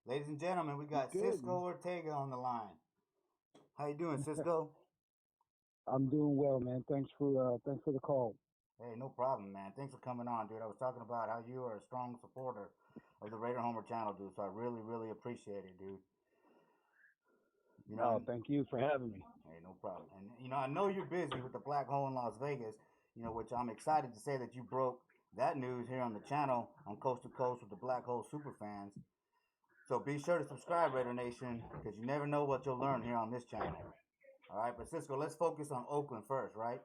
Ladies and gentlemen, we got Good. Cisco Ortega on the line. How you doing, Cisco? I'm doing well, man. Thanks for the call. Hey, no problem, man. Thanks for coming on, dude. I was talking about how you are a strong supporter of the Raider Homer channel, dude. So I really, really appreciate it, dude. You know, Oh, and thank you for having me. hey, no problem. And I know you're busy with the black hole in Las Vegas. Which I'm excited to say that you broke that news here on the channel on Coast to Coast with the Black Hole super fans. So be sure to subscribe, Raider Nation, because you never know what you'll learn here on this channel. All right, but Cisco, let's focus on Oakland first, right?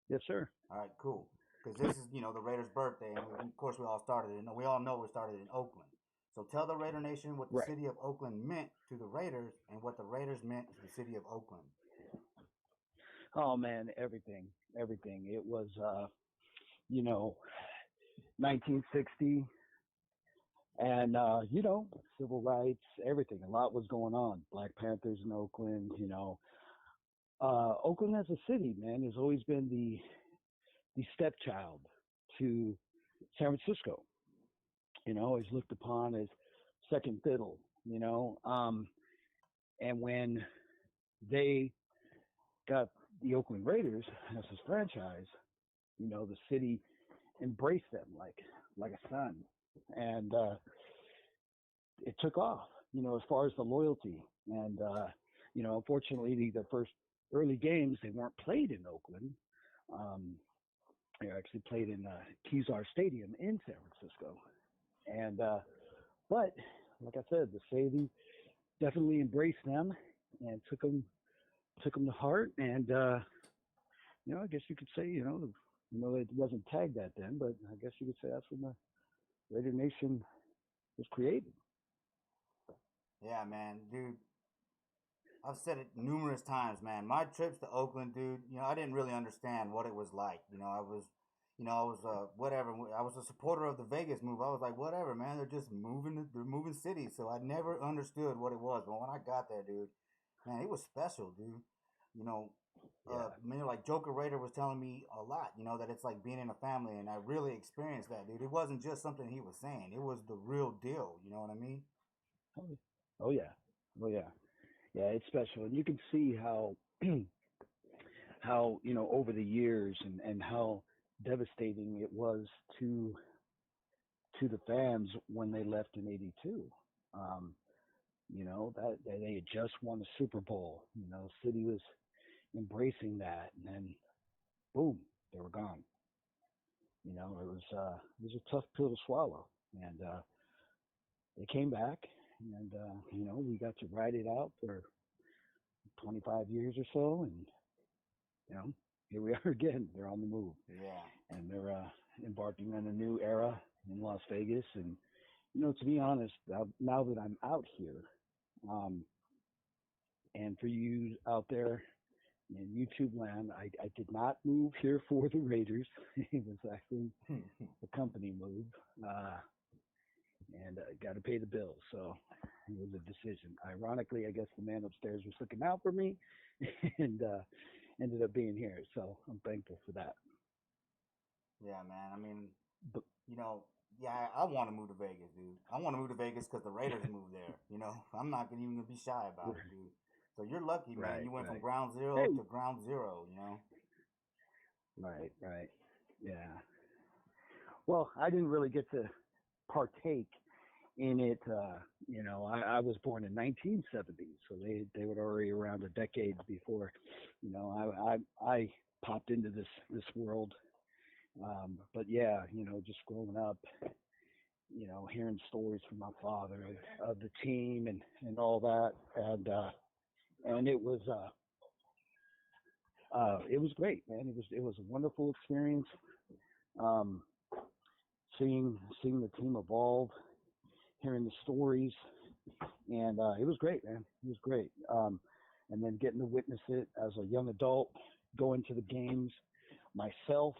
Yes, sir. All right, cool. Because this is, the Raiders' birthday, and of course we all know we started in Oakland. So tell the Raider Nation what the Right. city of Oakland meant to the Raiders and what the Raiders meant to the city of Oakland. Oh man, everything. It was, you know, 1960, and civil rights, everything. A lot was going on. Black Panthers in Oakland. Oakland as a city, man, has always been the stepchild to San Francisco. Is looked upon as second fiddle. And when they got the Oakland Raiders as his franchise, the city embraced them like a son, and it took off. As far as the loyalty, and unfortunately, the first early games they weren't played in Oakland. Um, they actually played in Kezar Stadium in San Francisco, and but like I said, the city definitely embraced them and took them to heart, and I guess you could say, it wasn't tagged that then, but I guess you could say that's when the Raider Nation was created. Yeah, man, dude. I've said it numerous times, man. My trips to Oakland, dude. I didn't really understand what it was like. I was whatever. I was a supporter of the Vegas move. I was like, whatever, man. They're just moving. They're moving cities. So I never understood what it was. But when I got there, dude, man, it was special, dude. You know, Yeah. man, like Joker Raider was telling me a lot. That it's like being in a family, and I really experienced that, dude. It wasn't just something he was saying. It was the real deal. You know what I mean? Oh, oh yeah. Oh yeah. Yeah, it's special, and you can see how how over the years and how devastating it was to the fans when they left in '82. Um, that they had just won the Super Bowl. City was embracing that, and then boom, they were gone. It was a tough pill to swallow, and they came back, and we got to ride it out for 25 years or so, and you know here we are again. They're on the move, Yeah. and they're embarking on a new era in Las Vegas. And to be honest, now that I'm out here, um, and for you out there in YouTube land, I did not move here for the Raiders. It was actually a company move, uh, and got to pay the bills. So it was a decision. Ironically, I guess the man upstairs was looking out for me, and ended up being here. So I'm thankful for that. Yeah, man. I mean, But you know, yeah, I want to move to Vegas, dude. I want to move to Vegas because the Raiders moved there. I'm not gonna even gonna be shy about it, dude. So you're lucky, man. right, You went from right. ground zero Hey, to ground zero. right, right. Yeah. Well, I didn't really get to partake in it. I was born in 1970, so they were already around a decade before. I popped into this world. But yeah, just growing up, hearing stories from my father of the team and all that, and it was great, man. It was a wonderful experience. Um, seeing the team evolve, hearing the stories, and it was great, man. It was great. And then getting to witness it as a young adult, going to the games myself,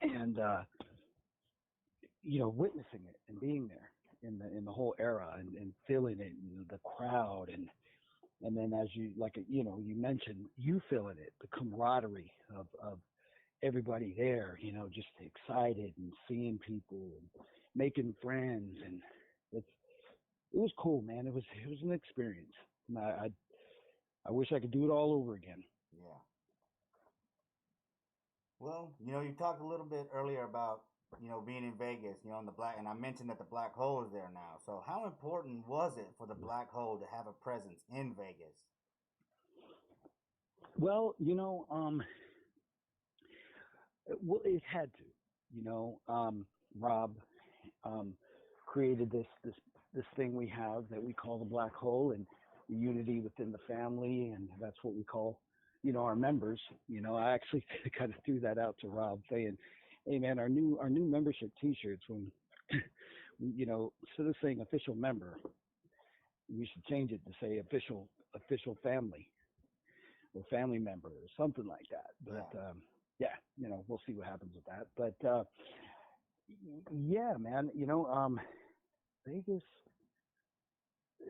and witnessing it and being there in the whole era, and feeling it, the crowd, and then as you like you mentioned, you feeling it, the camaraderie of everybody there, just excited and seeing people, and making friends, and it's it was cool, man. It was an experience. I wish I could do it all over again. Yeah. Well, you talked a little bit earlier about, being in Vegas, in the black, and I mentioned that the black hole is there now. So, how important was it for the black hole to have a presence in Vegas? Well, well, it had to. You know, Rob um, created this thing we have that we call the black hole, and the unity within the family, and that's what we call, our members. I actually kind of threw that out to Rob, saying, "Hey, man, our new membership T-shirts, when instead of saying official member, we should change it to say official family or family member or something like that." Yeah. But yeah, we'll see what happens with that. But yeah, man, Vegas,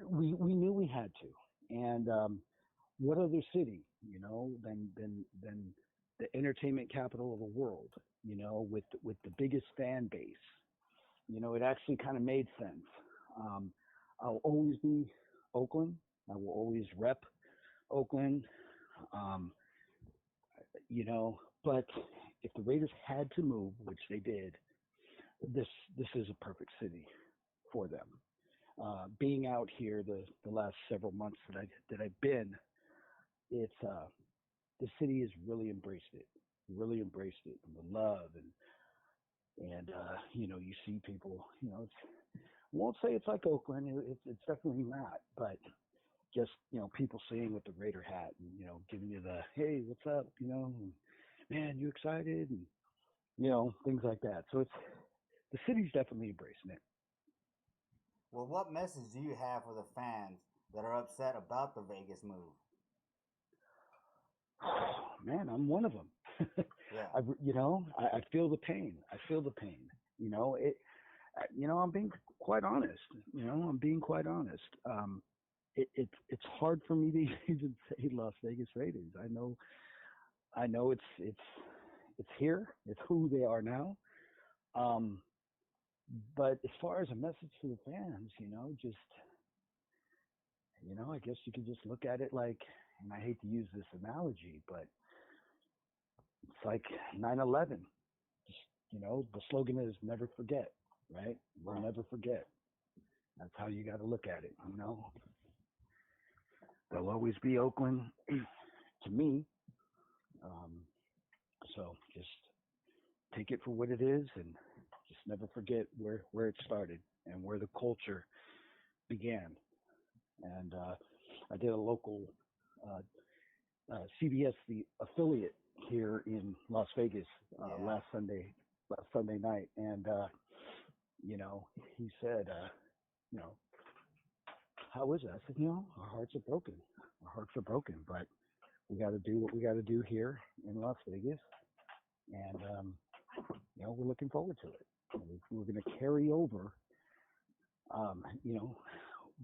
we knew we had to, and what other city, than the entertainment capital of the world, with the biggest fan base. It actually kind of made sense. Um, I'll always be Oakland. I will always rep Oakland. Um, but if the Raiders had to move, which they did, this this is a perfect city for them. Being out here the last several months that I've been, it's the city has really embraced it, and the love, and you see people, I won't say it's like Oakland, it's definitely not, but just people seeing with the Raider hat, and giving you the hey, what's up, and, man, you excited, and things like that. So it's the city's definitely embracing it. Well, what message do you have for the fans that are upset about the Vegas move? Man, I'm one of them. Yeah. I feel the pain. I feel the pain. It. I'm being quite honest. I'm being quite honest. It's hard for me to even say Las Vegas Raiders. I know it's here. It's who they are now. Um, but as far as a message to the fans, just I guess you could just look at it like, and I hate to use this analogy, but it's like 9/11. Just, the slogan is never forget, right? We'll Right. never forget. That's how you got to look at it. They'll always be Oakland to me. Um, so just take it for what it is, and just never forget where it started and where the culture began. And I did a local CBS, the affiliate here in Las Vegas, Yeah. last Sunday night, and you know, he said, you know, how is it? I said, our hearts are broken. Our hearts are broken, but we got to do what we got to do here in Las Vegas, and we're looking forward to it. We're going to carry over, you know,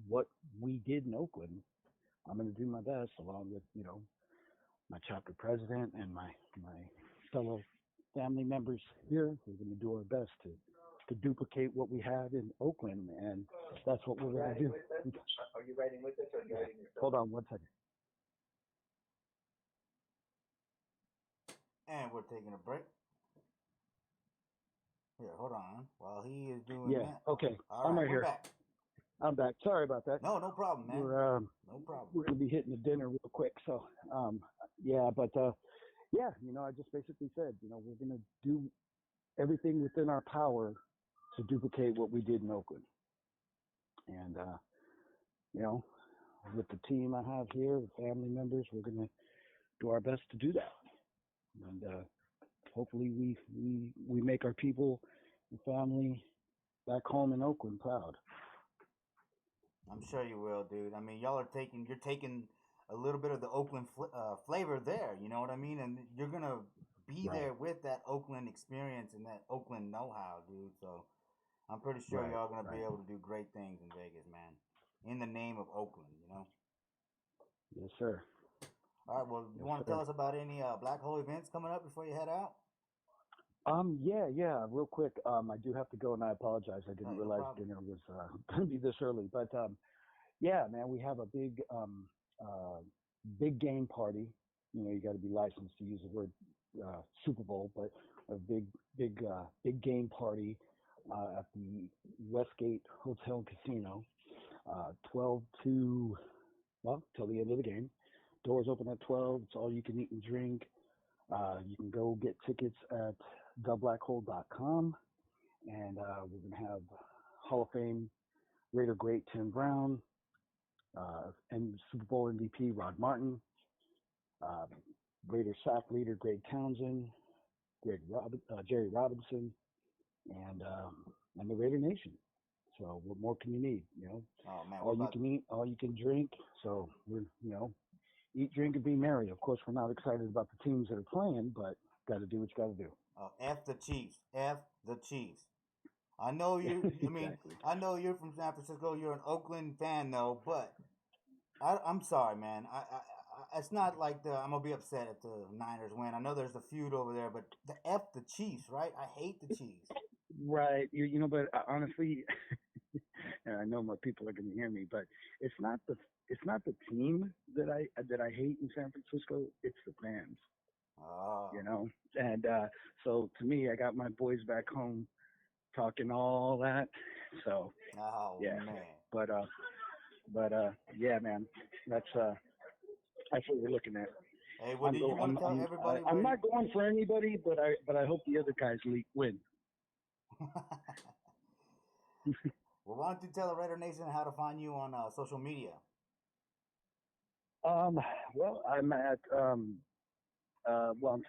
what we did in Oakland. I'm going to do my best, along with my chapter president and my fellow family members here. We're going to do our best to duplicate what we had in Oakland, and that's what we're going to do. Are you riding with us or are you riding yourself? Hold on one second. And we're taking a break. Here, hold on. While he is doing Yeah, that. okay. All I'm right, right we're here. back. I'm back. Sorry about that. No problem, man. No problem. We're gonna be hitting the dinner real quick. So yeah, but yeah, I just basically said, we're gonna do everything within our power to duplicate what we did in Oakland. And you know, with the team I have here, the family members, we're gonna do our best to do that. And hopefully we make our people and family back home in Oakland proud. I'm sure you will, dude. I mean, you're taking a little bit of the Oakland flavor there. You know what I mean? And you're gonna be Right. there with that Oakland experience and that Oakland know-how, dude. So I'm pretty sure Right, y'all gonna be right. able to do great things in Vegas, man. In the name of Oakland. Yes, sir. All right. Well, you Yes, want to sir. tell us about any black hole events coming up before you head out? Yeah. Real quick, I do have to go, and I apologize. I didn't Hey, no realize problem. dinner was going to be this early. But yeah, man, we have a uh, big game party. You know, you got to be licensed to use the word Super Bowl, but a big game party at the Westgate Hotel and Casino, 12 to till the end of the game. Doors open at 12. It's all you can eat and drink. You can go get tickets at theblackhole.com, and we're going to have Hall of Fame Raider great Tim Brown, and Super Bowl MVP Rod Martin, uh, Raider sack leader Greg Townsend, Jerry Robinson, and the Raider Nation. So what more can you need? You know, Oh man, we're all you about can eat, all you can drink. So we're eat, drink, and be merry. Of course, we're not excited about the teams that are playing, but got to do what you got to do. F the Chiefs. F the Chiefs. I know you. I mean, Exactly. I know you're from San Francisco. You're an Oakland fan, though. But I'm sorry, man. It's not like I'm gonna be upset if the Niners win. I know there's a feud over there, but the F the Chiefs, right? I hate the Chiefs. Right. But honestly, and I know my people are going to hear me, but it's not the team that I hate in San Francisco. It's the fans. Oh, And so to me, I got my boys back home talking all that. So oh yeah, man. but yeah, man, that's what we're looking at. Hey, what do you want to tell everybody I'm where? not going for anybody, but I hope the other guys win. Well, why don't you tell the Raider Nation how to find you on social media? Um, well, I'm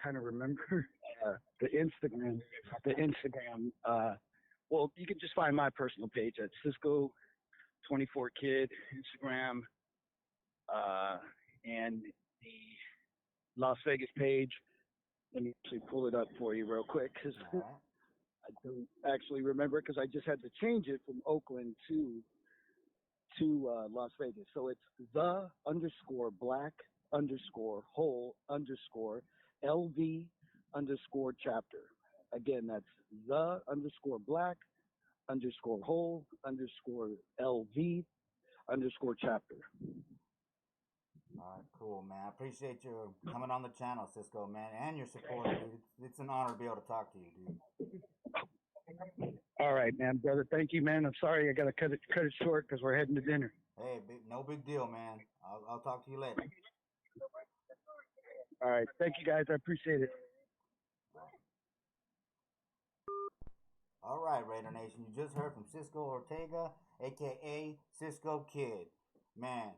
trying to remember the Instagram. The Instagram. Well, you can just find my personal page at Cisco 24 Kid Instagram, and the Las Vegas page. Let me actually pull it up for you real quick because All right. I don't actually remember it because I just had to change it from Oakland to Las Vegas. So it's the underscore black underscore hole underscore LV underscore chapter. Again, that's the underscore black underscore hole underscore LV underscore chapter. All right, cool, man. I appreciate you coming on the channel, Cisco, man, and your support, dude. It's an honor to be able to talk to you, dude. All right, man, brother. Thank you, man. I'm sorry I got to cut it short because we're heading to dinner. Hey, no big deal, man. I'll talk to you later. All right. Thank you, guys. I appreciate it. All right, Raider Nation. You just heard from Cisco Ortega, aka Cisco Kid. Man,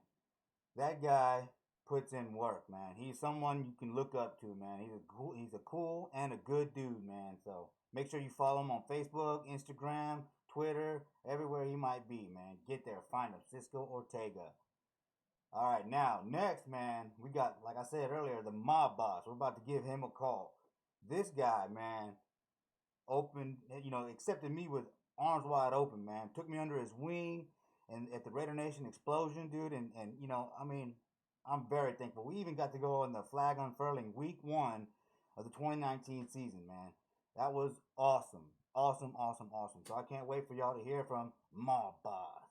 that guy puts in work, man. He's someone you can look up to, man. He's a cool and a good dude, man. So make sure you follow him on Facebook, Instagram, Twitter, everywhere he might be, man. Get there, find him, Cisco Ortega. All right, now next, man, we got, like I said earlier, the mob boss. We're about to give him a call. This guy, man, accepted me with arms wide open, man. Took me under his wing and at the Raider Nation explosion, dude. And I'm very thankful. We even got to go on the flag unfurling week 1 of the 2019 season, man. That was awesome. Awesome, awesome, awesome. So I can't wait for y'all to hear from Mob Boss.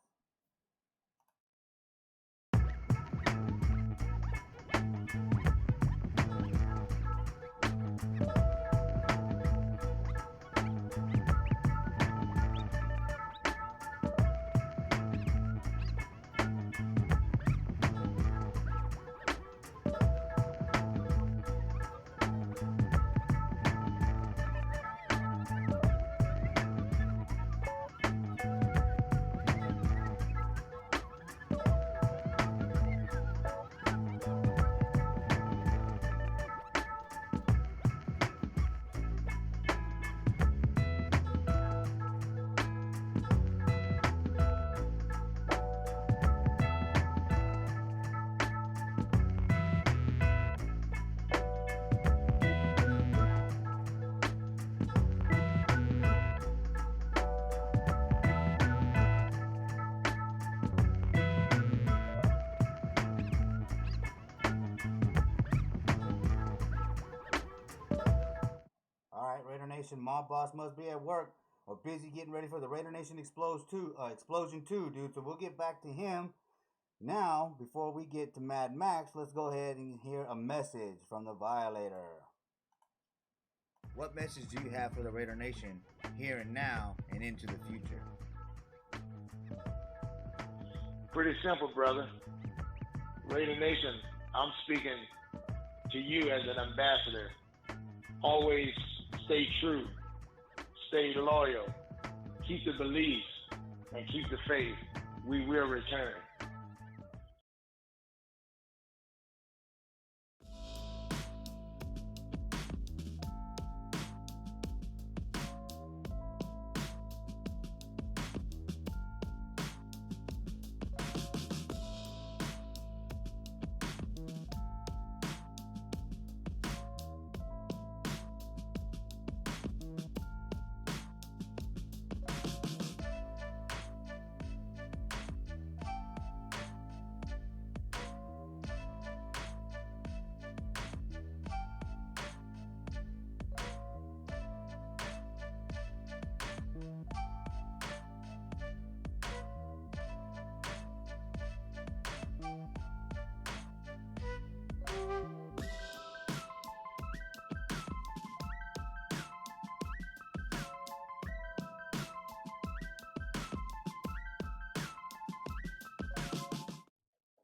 Nation mob boss must be at work or busy getting ready for the Raider Nation explosion too, dude. So we'll get back to him now. Before we get to Mad Max, let's go ahead and hear a message from the Violator. What message do you have for the Raider Nation here and now and into the future? Pretty simple, brother. Raider Nation, I'm speaking to you as an ambassador. Always stay true, stay loyal, keep the beliefs, and keep the faith. We will return.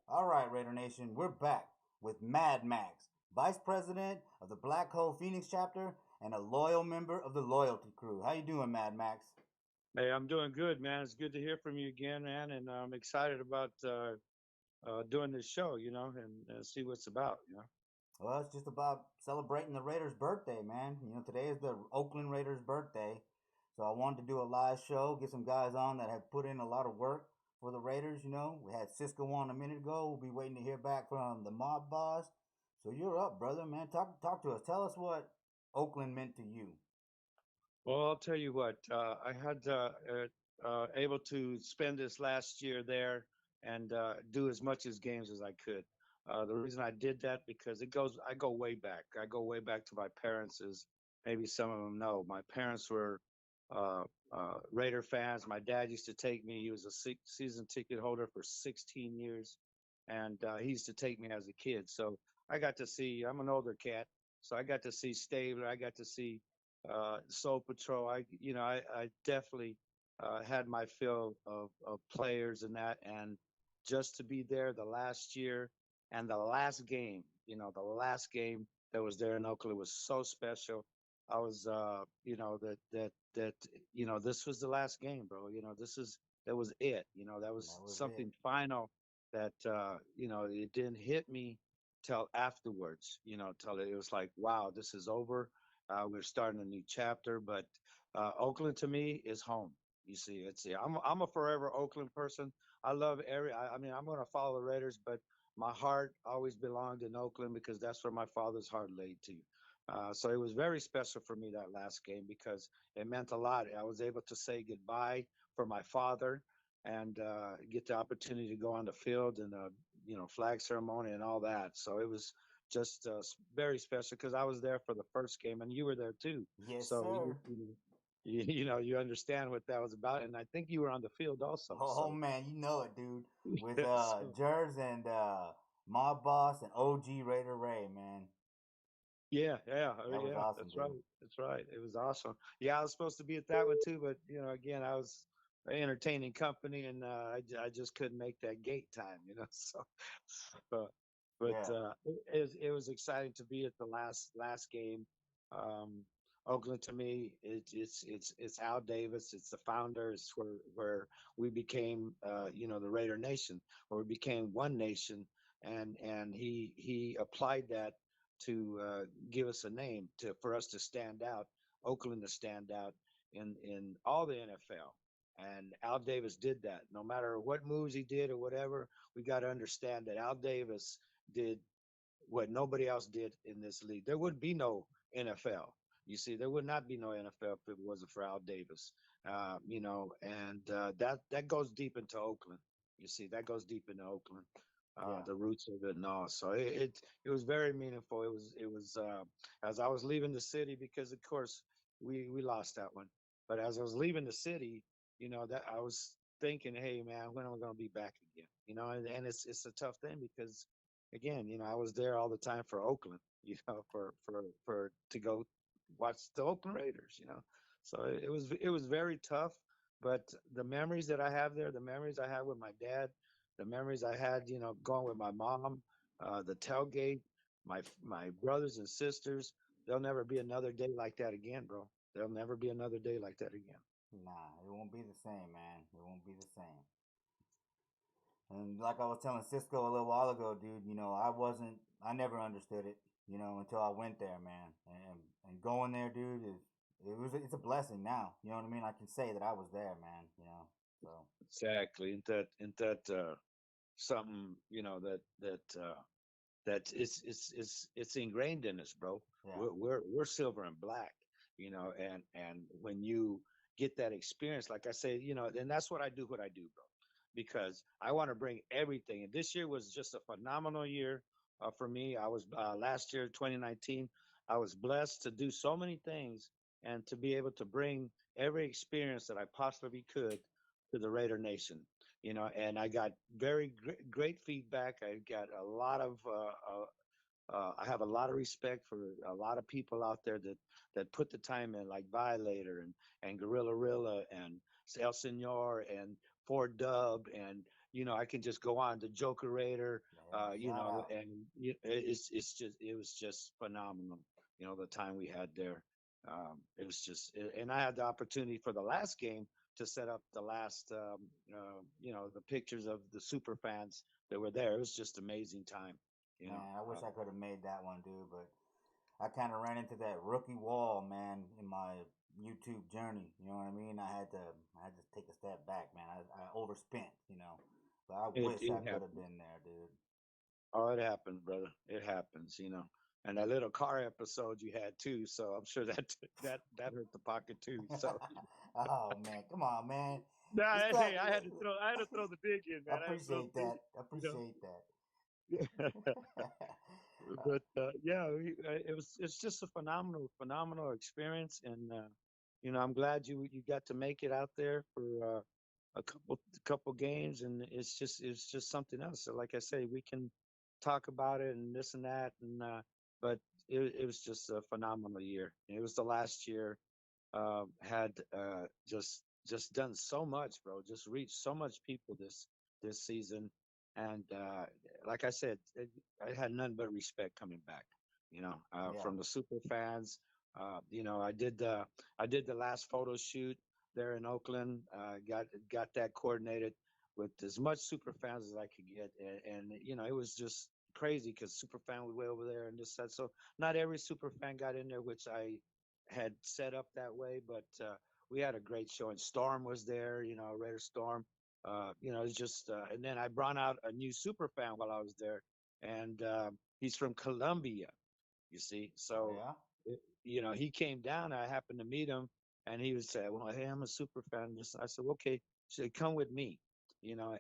All right, Raider Nation, we're back with Mad Max, Vice President of the Black Hole Phoenix chapter and a loyal member of the Loyalty Crew. How you doing, Mad Max? Hey, I'm doing good, man. It's good to hear from you again, man. And I'm excited about doing this show, and see what's about. Well, it's just about celebrating the Raiders' birthday, man. Today is the Oakland Raiders' birthday. So I wanted to do a live show, get some guys on that have put in a lot of work for the Raiders. We had Cisco on a minute ago. We'll be waiting to hear back from the mob boss. So you're up, brother, man. Talk to us. Tell us what Oakland meant to you. Well, I'll tell you what. I had able to spend this last year there and do as much as games as I could. The reason I did that because I go way back. I go way back to my parents, as maybe some of them know. My parents were uh, Raider fans. My dad used to take me. He was a season ticket holder for 16 years, and he used to take me as a kid. So I got to see. I'm an older cat, so I got to see Stabler. I got to see Soul Patrol. I definitely had my fill of players and that, and just to be there the last year and the last game, the last game that was there in Oakland was so special. I was, this was the last game, bro. That was it. That was That was it. something final that, it didn't hit me till afterwards, till it was like, wow, this is over. We're starting a new chapter, but Oakland to me is home. You see, I'm a forever Oakland person. I love I mean, I'm going to follow the Raiders, but my heart always belonged in Oakland because that's where my father's heart laid to. So it was very special for me that last game because it meant a lot. I was able to say goodbye for my father and get the opportunity to go on the field and flag ceremony and all that. So it was just very special because I was there for the first game and you were there too. Yes, So sir. you understand what that was about, and I think you were on the field also. Oh So man, you know it, dude. With so Jers and Mob Boss and OG Raider Ray, man. That was yeah. awesome, That's right. dude. That's right. It was awesome. Yeah, I was supposed to be at that one too, but again, I was entertaining company, and I just couldn't make that gate time. So, but Yeah. it was exciting to be at the last game. Um, Oakland to me, it's Al Davis. It's the founder. It's where we became, the Raider Nation, where we became one nation, and he applied that to give us a name for us to stand out, Oakland to stand out in all the NFL. And Al Davis did that. No matter what moves he did or whatever, we got to understand that Al Davis did what nobody else did in this league. There would be no NFL. You see, there would not be no NFL if it wasn't for Al Davis. And that goes deep into Oakland. You see, that goes deep into Oakland. Yeah. The roots of it and all. So it was very meaningful. It was as I was leaving the city because of course we lost that one. But as I was leaving the city, that I was thinking, hey man, when am I going to be back again? And it's a tough thing because again, I was there all the time for Oakland, for to go watch the Oakland Raiders, So it was very tough, but the memories that I have there, the memories I had with my dad, the memories I had, going with my mom, the tailgate, my brothers and sisters, there'll never be another day like that again, bro. There'll never be another day like that again. Nah, it won't be the same, man. It won't be the same. And like I was telling Cisco a little while ago, dude, I never understood it, until I went there, man. And going there, dude, it's a blessing now. You know what I mean? I can say that I was there, man. So Exactly. And that something, that it's ingrained in us, bro. yeah, We're silver and black, and when you get that experience, like I say, and that's what I do, bro, because I want to bring everything. And this year was just a phenomenal year for me. I was last year, 2019. I was blessed to do so many things and to be able to bring every experience that I possibly could to the Raider Nation. And I got very great feedback. I got a lot of I have a lot of respect for a lot of people out there that put the time in, like Violator and Gorilla Rilla and El Senor and Ford Dub, and I can just go on, the Joker Raider, yeah. Shout out. and it was just phenomenal. The time we had there, it was just, and I had the opportunity for the last game to set up the last, the pictures of the super fans that were there. It was just amazing time. You know, Man, I wish I could have made that one, dude, but I kind of ran into that rookie wall, man, in my YouTube journey. You know what I mean? I had to take a step back, man. I overspent, but I wish I it could have happened. been there, dude. Oh, it happens, brother. It happens. And that little car episode you had too, so I'm sure that that hurt the pocket too. So Oh man, come on, man. nah, It's hey, that. I had to throw the dig in, I man. I had to throw appreciate the dig that. I appreciate in. that. But yeah, it's just a phenomenal experience, and I'm glad you got to make it out there for a couple games, and it's just something else. So like I say, we can talk about it and this and that, and but it was just a phenomenal year. It was the last year. Had just done so much, bro. Just reached so much people this season, and like I said, I had none but respect coming back. Yeah, From the super fans. I did the last photo shoot there in Oakland. Got that coordinated with as much super fans as I could get, and it was just crazy because super fan was way over there and this that. So not every super fan got in there, which I had set up that way, but we had a great show. And Storm was there, Raider Storm. It's just, and then I brought out a new super fan while I was there, and he's from Colombia, you see. oh So, yeah. he came down. I happened to meet him, and he would say, "Well, hey, I'm a super fan." I said, well, "Okay." He said, "Come with me,"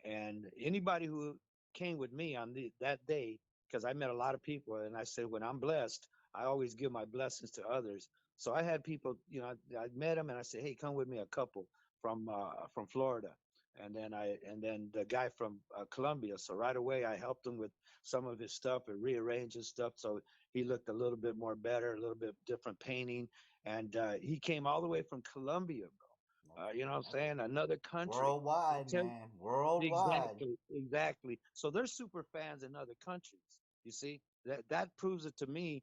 and anybody who came with me on that day, because I met a lot of people, and I said, when I'm blessed, I always give my blessings to others. So I had people, I met them, and I said, "Hey, come with me," a couple from Florida. And then the guy from Colombia. So right away, I helped him with some of his stuff and rearrange his stuff so he looked a little bit more better, a little bit different painting. And he came all the way from Colombia, bro. You know what I'm That's saying? Another country. worldwide, Tell- man. Worldwide. exactly. So there's super fans in other countries. You see, that proves it to me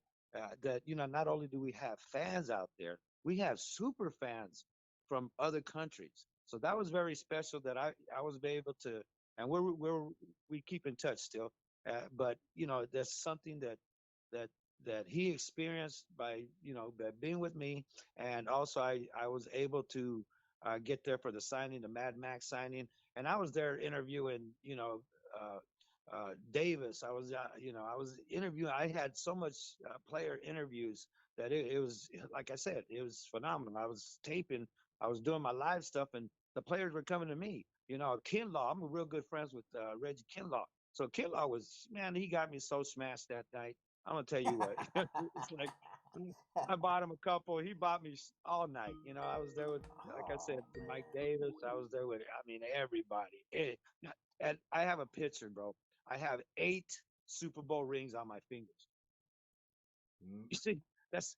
that not only do we have fans out there, we have super fans from other countries. So that was very special that I was able to, and we keep in touch still. But there's something that that he experienced by being with me, and also I was able to get there for the signing, the Mad Max signing, and I was there interviewing Davis. I was interviewing. I had so much player interviews that it was, like I said, it was phenomenal. I was taping, I was doing my live stuff, and the players were coming to me. Kinlaw. I'm real good friends with Reggie Kinlaw. So Kinlaw was, man, he got me so smashed that night. I'm gonna tell you what. It's like I bought him a couple. He bought me all night. I was there with, like I said, Oh, Mike Davis. I was there with, I mean, everybody. And I have a picture, bro. I have 8 Super Bowl rings on my fingers. mm, You see, that's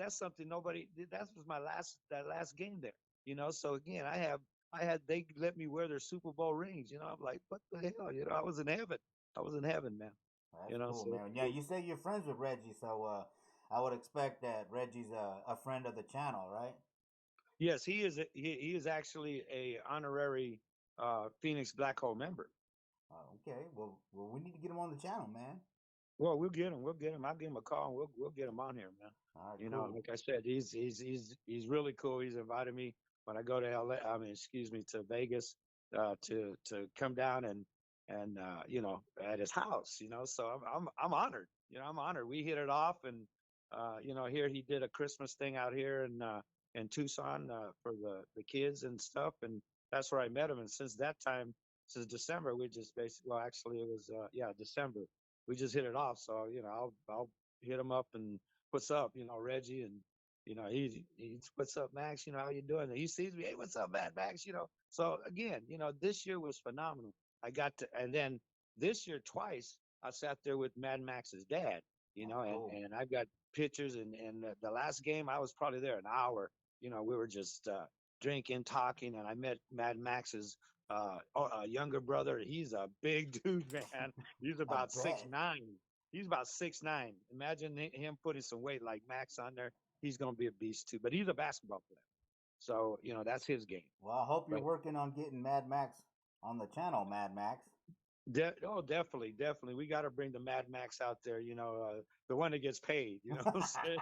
something nobody. That was that last game there. So again, I had they let me wear their Super Bowl rings. I'm like, what the hell? I was in heaven. I was in heaven, man. that's cool, So man. Yeah, you say you're friends with Reggie, so I would expect that Reggie's a friend of the channel, right? yes, he is actually a honorary Phoenix Black Hole member. Okay. Well, we need to get him on the channel, man. Well, we'll get him. We'll get him. I'll give him a call and we'll get him on here, man. All right, cool. Like I said, he's really cool. He's invited me when I go to LA. I mean, excuse me, to Vegas, to come down and at his house. So I'm honored. I'm honored. We hit it off, and here he did a Christmas thing out here in Tucson for the kids and stuff, and that's where I met him. And since that time, since December, we just basically, well, actually, it was December. We just hit it off. So I'll hit him up and what's up, Reggie, and he's what's up, Max, how you doing? And he sees me, hey, what's up, Max, So again, this year was phenomenal. I got to, and then this year twice I sat there with Mad Max's dad, Oh, cool. and I've got pictures, and the last game I was probably there an hour. We were just drinking, talking, and I met Mad Max's younger brother. He's a big dude, man. He's I about six bet. nine. He's about 6'9". Imagine him putting some weight like Max on there. He's going to be a beast too. But he's a basketball player, so that's his game. Well, I hope you're But working on getting Mad Max on the channel, Mad Max. definitely, definitely, we got to bring the Mad Max out there. The one that gets paid. You know what I'm saying?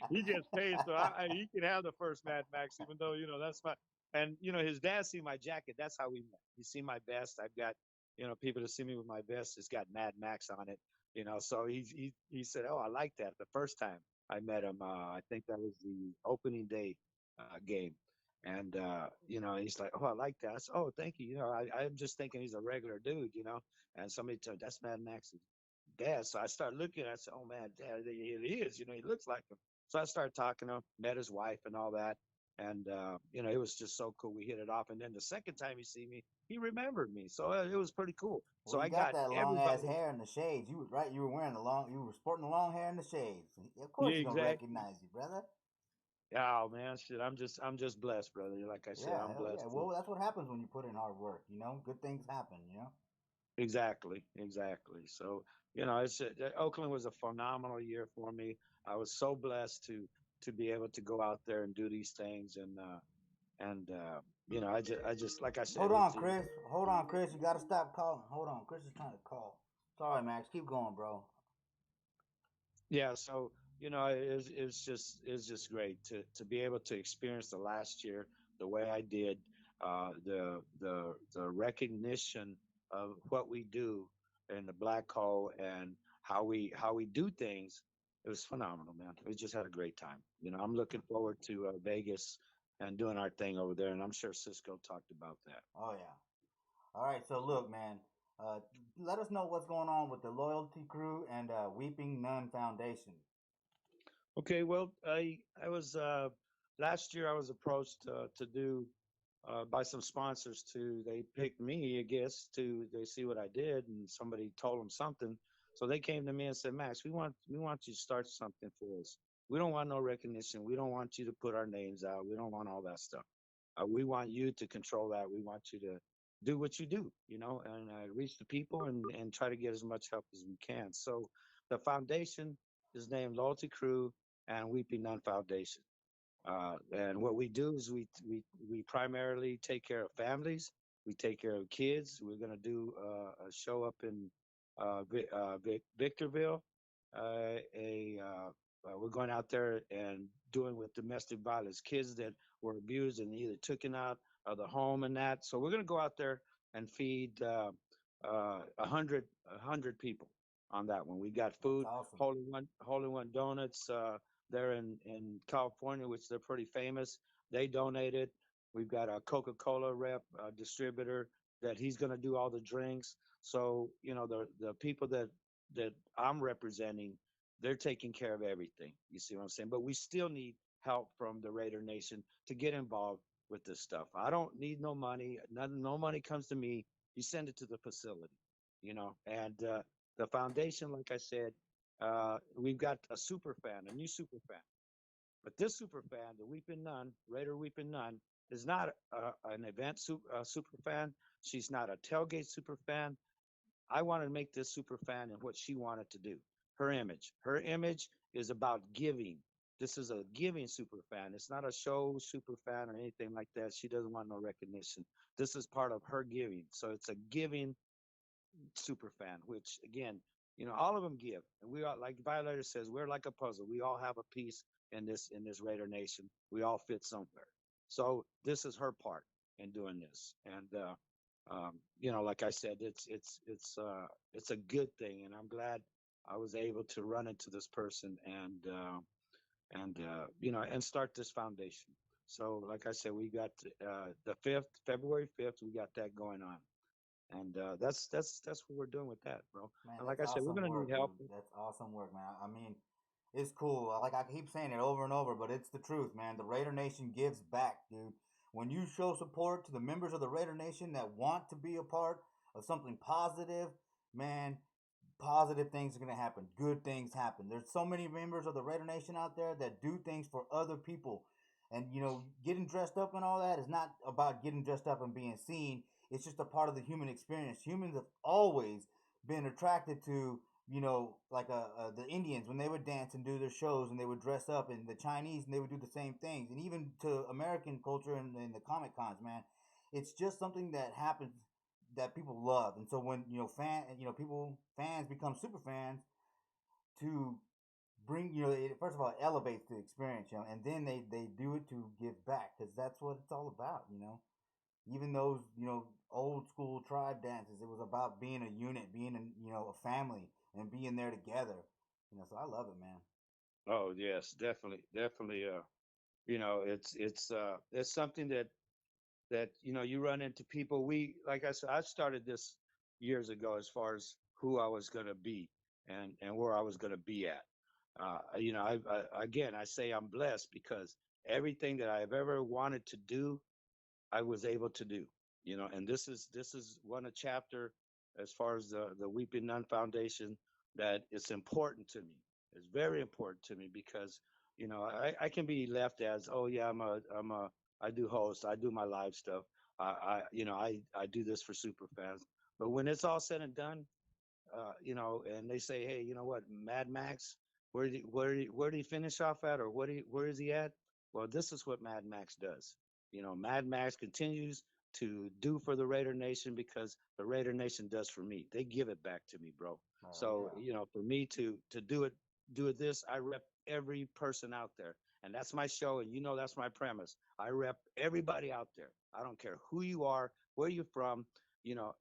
He gets paid, so he can have the first Mad Max, even though that's my. And his dad see my jacket. That's how we met. He see my vest. I've got people to see me with my vest. It's got Mad Max on it. So he said, "Oh, I like that." The first time I met him, I think that was the opening day game, and he's like, "Oh, I like that." I said, "Oh, thank you." I'm just thinking he's a regular dude, And somebody told that's Mad Max's dad. So I started looking. I said, "Oh man, dad, it is." He looks like him. So I started talking to him, met his wife and all that. And it was just so cool. We hit it off. And then the second time he see me, he remembered me. So it was pretty cool. Well, So you I got got that long ass everybody. hair and the shades. You was right. You were wearing the long. You were sporting the long hair and the shades. Of course, Yeah, he's gonna exactly. recognize you, brother. Oh man, shit. I'm just blessed, brother. Like I said, Yeah, I'm hell blessed. yeah. Well, that's what happens when you put in hard work. Good things happen. Exactly, exactly. So it's Oakland was a phenomenal year for me. I was so blessed to be able to go out there and do these things, and I just like I said, Hold on, Chris. Hold on, Chris. You gotta stop calling. Hold on, Chris is trying to call. Sorry, Max. Keep going, bro. yeah. So it's just great to be able to experience the last year the way I did, the recognition of what we do in the black hole and how we do things. It was phenomenal, man. We just had a great time. I'm looking forward to Vegas and doing our thing over there, and I'm sure Cisco talked about that. Oh yeah. All right. So look, man. Uh, let us know what's going on with the Loyalty Crew and Weeping Nun Foundation. Okay, well, I was last year I was approached to do by some sponsors to they picked me, I guess, to they see what I did and somebody told them something. So they came to me and said, Max, we want you to start something for us. We don't want no recognition. We don't want you to put our names out. We don't want all that stuff. We want you to control that. We want you to do what you do, and reach the people and try to get as much help as we can. So the foundation is named Loyalty Crew and Weeping Nun Foundation. And what we do is we primarily take care of families. We take care of kids. We're going to do a show up in Victorville. We're going out there and doing with domestic violence, kids that were abused and either taken out of the home and that. So we're going to go out there and feed 100 people on that one. We got That's food, awesome. Holy One Donuts. They're in California, which they're pretty famous. They donated. We've got a Coca-Cola rep distributor that he's going to do all the drinks. So the people that I'm representing, they're taking care of everything. You see what I'm saying? But we still need help from the Raider Nation to get involved with this stuff. I don't need no money. Nothing, no money comes to me. You send it to the facility, And the foundation, like I said, we've got a super fan, a new super fan. But this super fan, the Weeping Nun, Raider Weeping Nun, is not an event super fan. She's not a tailgate super fan. I wanted to make this super fan and what she wanted to do. Her image. Her image is about giving. This is a giving super fan. It's not a show super fan or anything like that. She doesn't want no recognition. This is part of her giving. So it's a giving super fan, which again, all of them give. And we are, like Violator says, we're like a puzzle. We all have a piece in this Raider Nation. We all fit somewhere. So this is her part in doing this. And like I said, it's a good thing, and I'm glad I was able to run into this person and start this foundation. So, like I said, we got the 5th, February 5th, we got that going on, and that's what we're doing with that, bro. Man, And like that's I said, we're awesome gonna need work, help. dude. That's awesome work, man. I mean, it's cool. Like I keep saying it over and over, but it's the truth, man. The Raider Nation gives back, dude. When you show support to the members of the Raider Nation that want to be a part of something positive, man, positive things are going to happen. Good things happen. There's so many members of the Raider Nation out there that do things for other people. And, getting dressed up and all that is not about getting dressed up and being seen. It's just a part of the human experience. Humans have always been attracted to, like the Indians when they would dance and do their shows and they would dress up, and the Chinese and they would do the same things. And even to American culture and the Comic Cons, man, it's just something that happens that people love. And so when fans become super fans to bring, first of all, it elevates the experience, and then they do it to give back, because that's what it's all about. Even those, old school tribe dances, it was about being a unit, being a family, and being there together. So I love it, man. Oh yes, definitely, definitely. It's something that you run into people. We, like I said, I started this years ago as far as who I was going to be and where I was going to be at. Again, I say I'm blessed because everything that I've ever wanted to do, I was able to do. And this is one a chapter as far as the Weeping Nun Foundation, that it's important to me. It's very important to me because I can be left as, oh yeah, I do host, I do my live stuff, I do this for super fans. But when it's all said and done, and they say, hey, you know what, Mad Max, where did he finish off at, or where is he at? Well, this is what Mad Max does. Mad Max continues to do for the Raider Nation because the Raider Nation does for me. They give it back to me, bro. Oh So yeah. for me to do it this, I rep every person out there, and that's my show, and that's my premise. I rep everybody out there. I don't care who you are, where you're from.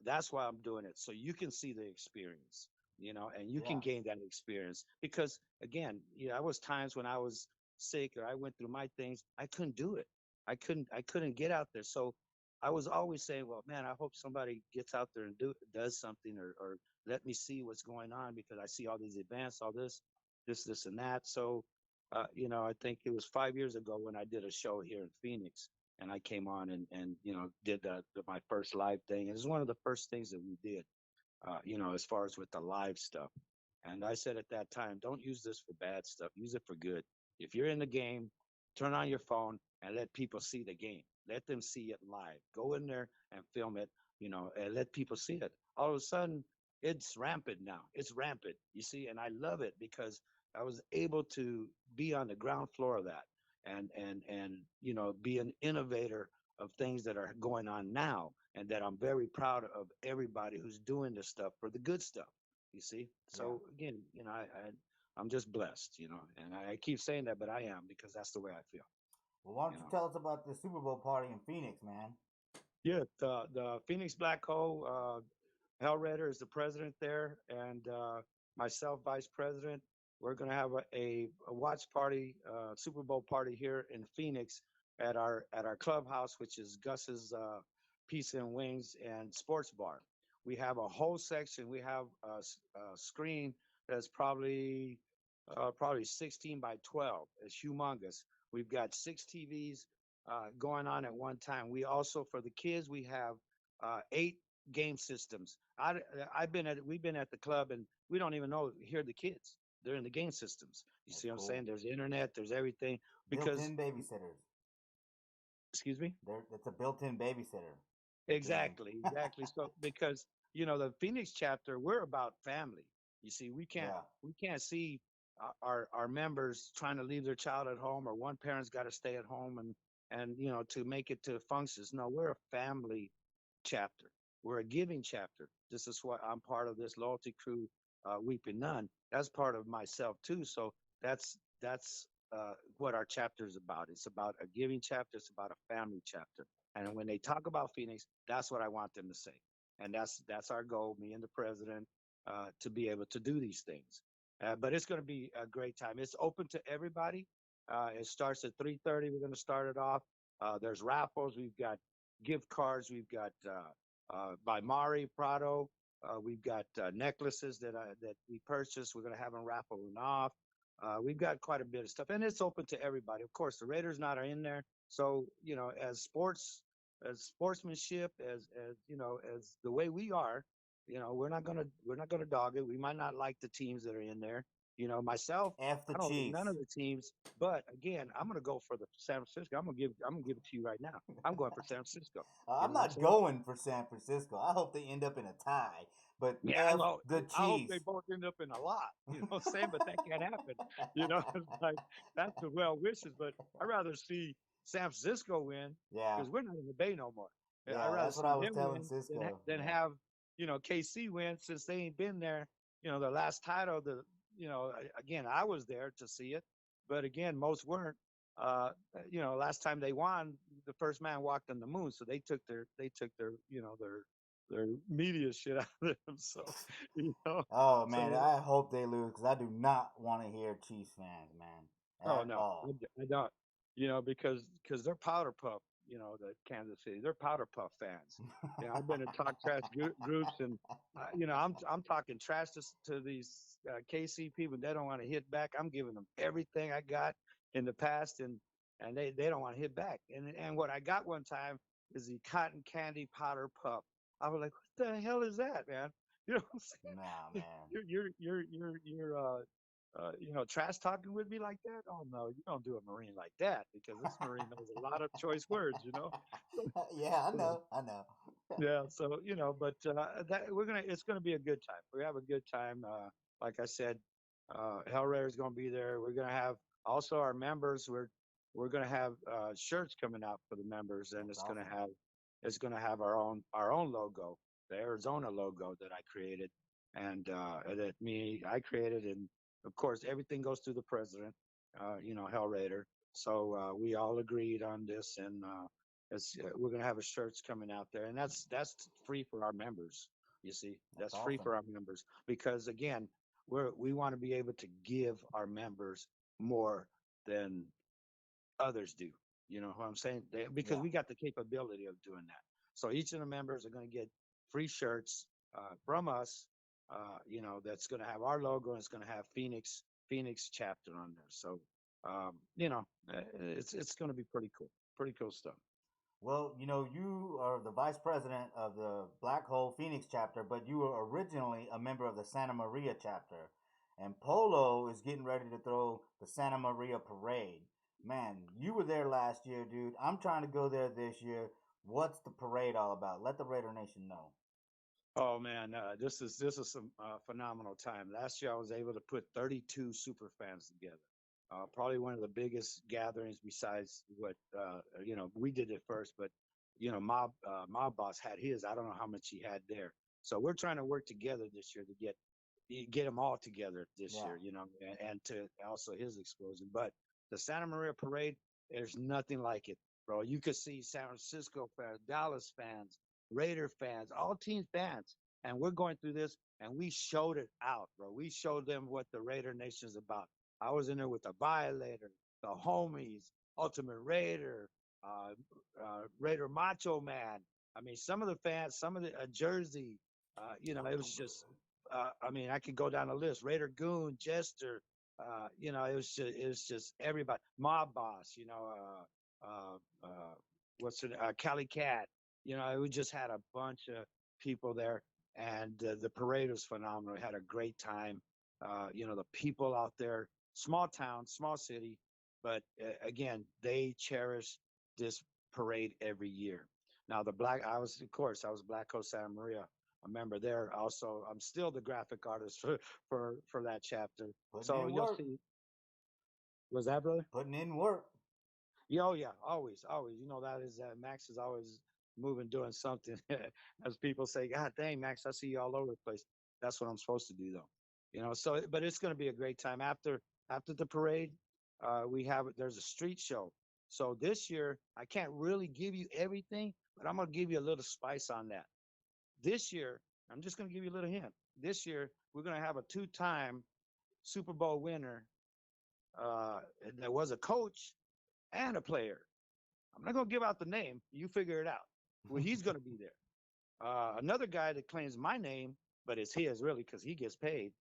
That's why I'm doing it, so you can see the experience. And you can Yeah. gain that experience because again, there was times when I was sick or I went through my things, I couldn't do it. I couldn't get out there. So I was always saying, well, man, I hope somebody gets out there and does something, or let me see what's going on, because I see all these events, all this and that. So I think it was 5 years ago when I did a show here in Phoenix, and I came on and did my first live thing. It was one of the first things that we did, as far as with the live stuff. And I said at that time, don't use this for bad stuff. Use it for good. If you're in the game, turn on your phone and let people see the game. Let them see it live. Go in there and film it, and let people see it. All of a sudden, it's rampant now. It's rampant, you see, and I love it because I was able to be on the ground floor of that and be an innovator of things that are going on now, and that I'm very proud of everybody who's doing this stuff for the good stuff. You see, Yeah. so again, I'm just blessed, and I keep saying that, but I am, because that's the way I feel. Well, why don't You you know. tell us about the Super Bowl party in Phoenix, man? Yeah, the Phoenix Black Hole, Hell Raider is the president there, and myself, vice president. We're going to have a watch party, Super Bowl party here in Phoenix at our clubhouse, which is Gus's Pizza and Wings and Sports Bar. We have a whole section. We have a screen that's probably probably 16 by 12. It's humongous. We've got 6 TVs going on at one time. We also, for the kids, we have 8 game systems. We've been at the club, and we don't even hear the kids. They're in the game systems. You That's see what I'm cool. saying? There's internet, there's everything. Because, Built-in babysitters. excuse me? It's a built-in babysitter. Exactly. So because the Phoenix chapter, we're about family. You see, Yeah. we can't see our members trying to leave their child at home, or one parent's got to stay at home and to make it to functions. No, we're a family chapter. We're a giving chapter. This is what I'm part of, this loyalty crew, Weeping Nun. That's part of myself too. So that's what our chapter is about. It's about a giving chapter. It's about a family chapter. And when they talk about Phoenix, that's what I want them to say. And that's our goal, me and the president, to be able to do these things. But it's going to be a great time. It's open to everybody. It starts at 3:30. We're going to start it off. There's raffles. We've got gift cards. We've got by Mari Prado. We've got necklaces that we purchased. We're going to have them raffling off. We've got quite a bit of stuff, and it's open to everybody. Of course, the Raiders not are in there, so as sportsmanship, as the way we are, we're not gonna dog it. We might not like the teams that are in there. Myself, F the I don't like Chiefs. none of the teams, but again, I'm gonna go for the San Francisco. I'm gonna give it to you right now. I'm going for San Francisco. I'm not going for San Francisco. I hope they end up in a tie. But Yeah, F well, the I hope they Chiefs. both end up in a lot. What I'm saying? But that can't happen. It's like that's the well wishes. But I'd rather see San Francisco win Yeah. because we're not in the Bay no more. Yeah, I'd rather that's see what I was them telling win Cisco. than Yeah. have KC win, since they ain't been there. The last title, again, I was there to see it, but again, most weren't. Last time they won, the first man walked on the moon, so they took their their media shit out of them. So, Oh man, so I hope they lose because I do not want to hear Chiefs fans, man, oh at no, all. I don't. Because they're powder puff. The Kansas City, they're powder puff fans. I've been in talk trash groups, and I'm talking trash to these KC people. They don't want to hit back. I'm giving them everything I got in the past, and they don't want to hit back. And what I got one time is the cotton candy powder puff. I was like, what the hell is that, man? You know what I'm saying? Nah, man. You're trash talking with me like that? Oh no, you don't do a Marine like that, because this Marine knows a lot of choice words. Yeah, I So, know, I know. yeah, so but that it's gonna be a good time. We have a good time. Like I said, Hellraiser is gonna be there. We're gonna have also our members. We're gonna have shirts coming out for the members, and That's it's awesome. gonna have our own logo, the Arizona logo that I created, and I created, and of course everything goes through the president, Hellraiser. So we all agreed on this, and we're gonna have a shirts coming out there, and that's free for our members. You see, That's that's free awesome. for our members, because again, we want to be able to give our members more than others do. You know what I'm saying? Because Yeah, we got the capability of doing that. So each of the members are going to get free shirts from us. That's going to have our logo, and it's going to have Phoenix chapter on there. So it's going to be pretty cool. Pretty cool stuff. well, you are the vice president of the Black Hole Phoenix chapter, but you were originally a member of the Santa Maria chapter. And Polo is getting ready to throw the Santa Maria parade. Man, you were there last year, dude. I'm trying to go there this year. What's the parade all about? Let the Raider Nation know. Oh man, this is some phenomenal time. Last year I was able to put 32 super fans together. Probably one of the biggest gatherings besides what we did it first, but Mob Boss had his. I don't know how much he had there. So we're trying to work together this year to get them all together this Yeah. year, and to also his explosion. But the Santa Maria parade, there's nothing like it, bro. You could see San Francisco fans, Dallas fans, Raider fans, all team fans, and we're going through this, and we showed it out, bro. We showed them what the Raider Nation is about. I was in there with the Violator, the Homies, Ultimate Raider, uh, Raider Macho Man. I mean, some of the fans, some of the Jersey, it was just. I mean, I could go down the list. Raider Goon, Jester, it was just everybody. Mob Boss, what's her Cali Cat. We just had a bunch of people there, and the parade was phenomenal. We had a great time. The people out there, small town, small city, but again, they cherish this parade every year. Now I was Black Coast Santa Maria, a member there. Also, I'm still the graphic artist for that chapter. Putting So in you'll work. see. Was that, brother? Putting in work. Yeah, oh yeah, always, always. That is Max is always moving, doing something. As people say, God dang, Max, I see you all over the place. That's what I'm supposed to do, though. So but it's going to be a great time after the parade. There's a street show. So this year I can't really give you everything, but I'm going to give you a little spice on that. This year, I'm just going to give you a little hint. This year we're going to have a two-time Super Bowl winner. There was a coach and a player. I'm not going to give out the name. You figure it out. Well, he's going to be there. Another guy that claims my name, but it's his really because he gets paid.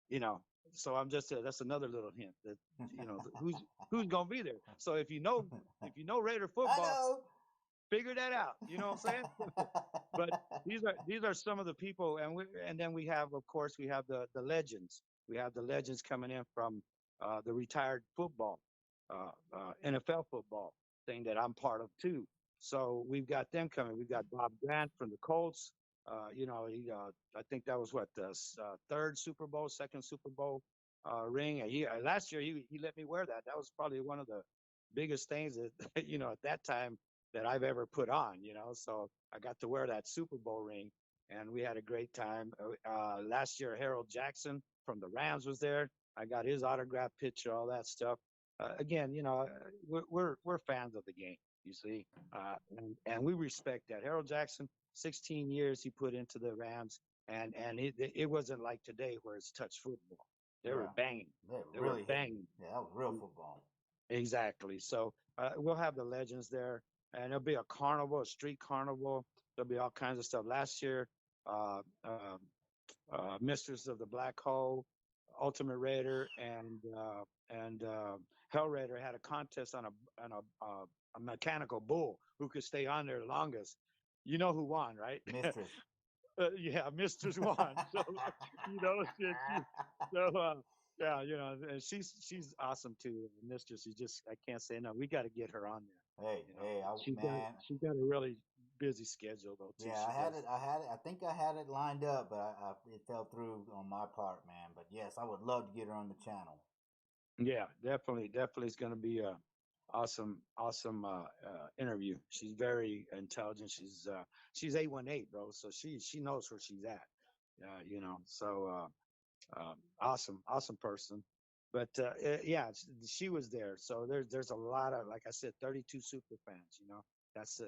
You know, so I'm just that's another little hint that who's going to be there. So if you know Raider I football, know. figure that out. You know what I'm saying? But these are some of the people, and then we have, of course, we have the legends. We have the legends coming in from the retired football, NFL football thing that I'm part of too. So we've got them coming. We've got Bob Grant from the Colts. I think that was what the third Super Bowl, second Super Bowl ring. And last year he let me wear that. That was probably one of the biggest things that at that time that I've ever put on. So I got to wear that Super Bowl ring, and we had a great time. Last year, Harold Jackson from the Rams was there. I got his autograph picture, all that stuff. Again, we're fans of the game, you see, and we respect that. Harold Jackson, 16 years he put into the Rams, and it wasn't like today where it's touch football. They were banging. They were really banging. Yeah, that was real football. Exactly. So we'll have the legends there, and there'll be a carnival, a street carnival. There'll be all kinds of stuff. Last year, uh, uh, Mistress of the Black Hole, Ultimate Raider, and Hell Raider had a contest on a mechanical bull who could stay on there the longest. You know who won, right? Mistress. Yeah, Mistress won. So so yeah, and she's awesome too. Mistress, I can't say no. We got to get her on there. Hey, man. She's got a really busy schedule though too. Yeah, She I had does. it. I think I had it lined up, but it fell through on my part, man. But yes, I would love to get her on the channel. Yeah, definitely, definitely, it's going to be a awesome, awesome interview. She's very intelligent. She's 818, bro. So she knows where she's at. So awesome, awesome person. But yeah, she was there. So there's a lot of, like I said, 32 super fans. That's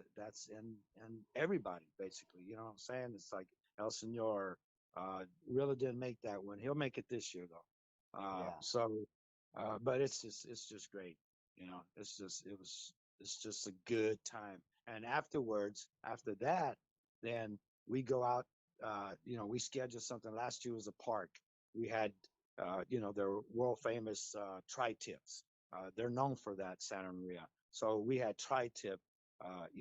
and everybody basically. You know what I'm saying? It's like El Senor really didn't make that one. He'll make it this year though. Yeah. So, but it's just great. It's just a good time. And after that, then we go out. We scheduled something. Last year was a park. We had, their world famous tri-tips. They're known for that, Santa Maria. So we had tri-tip.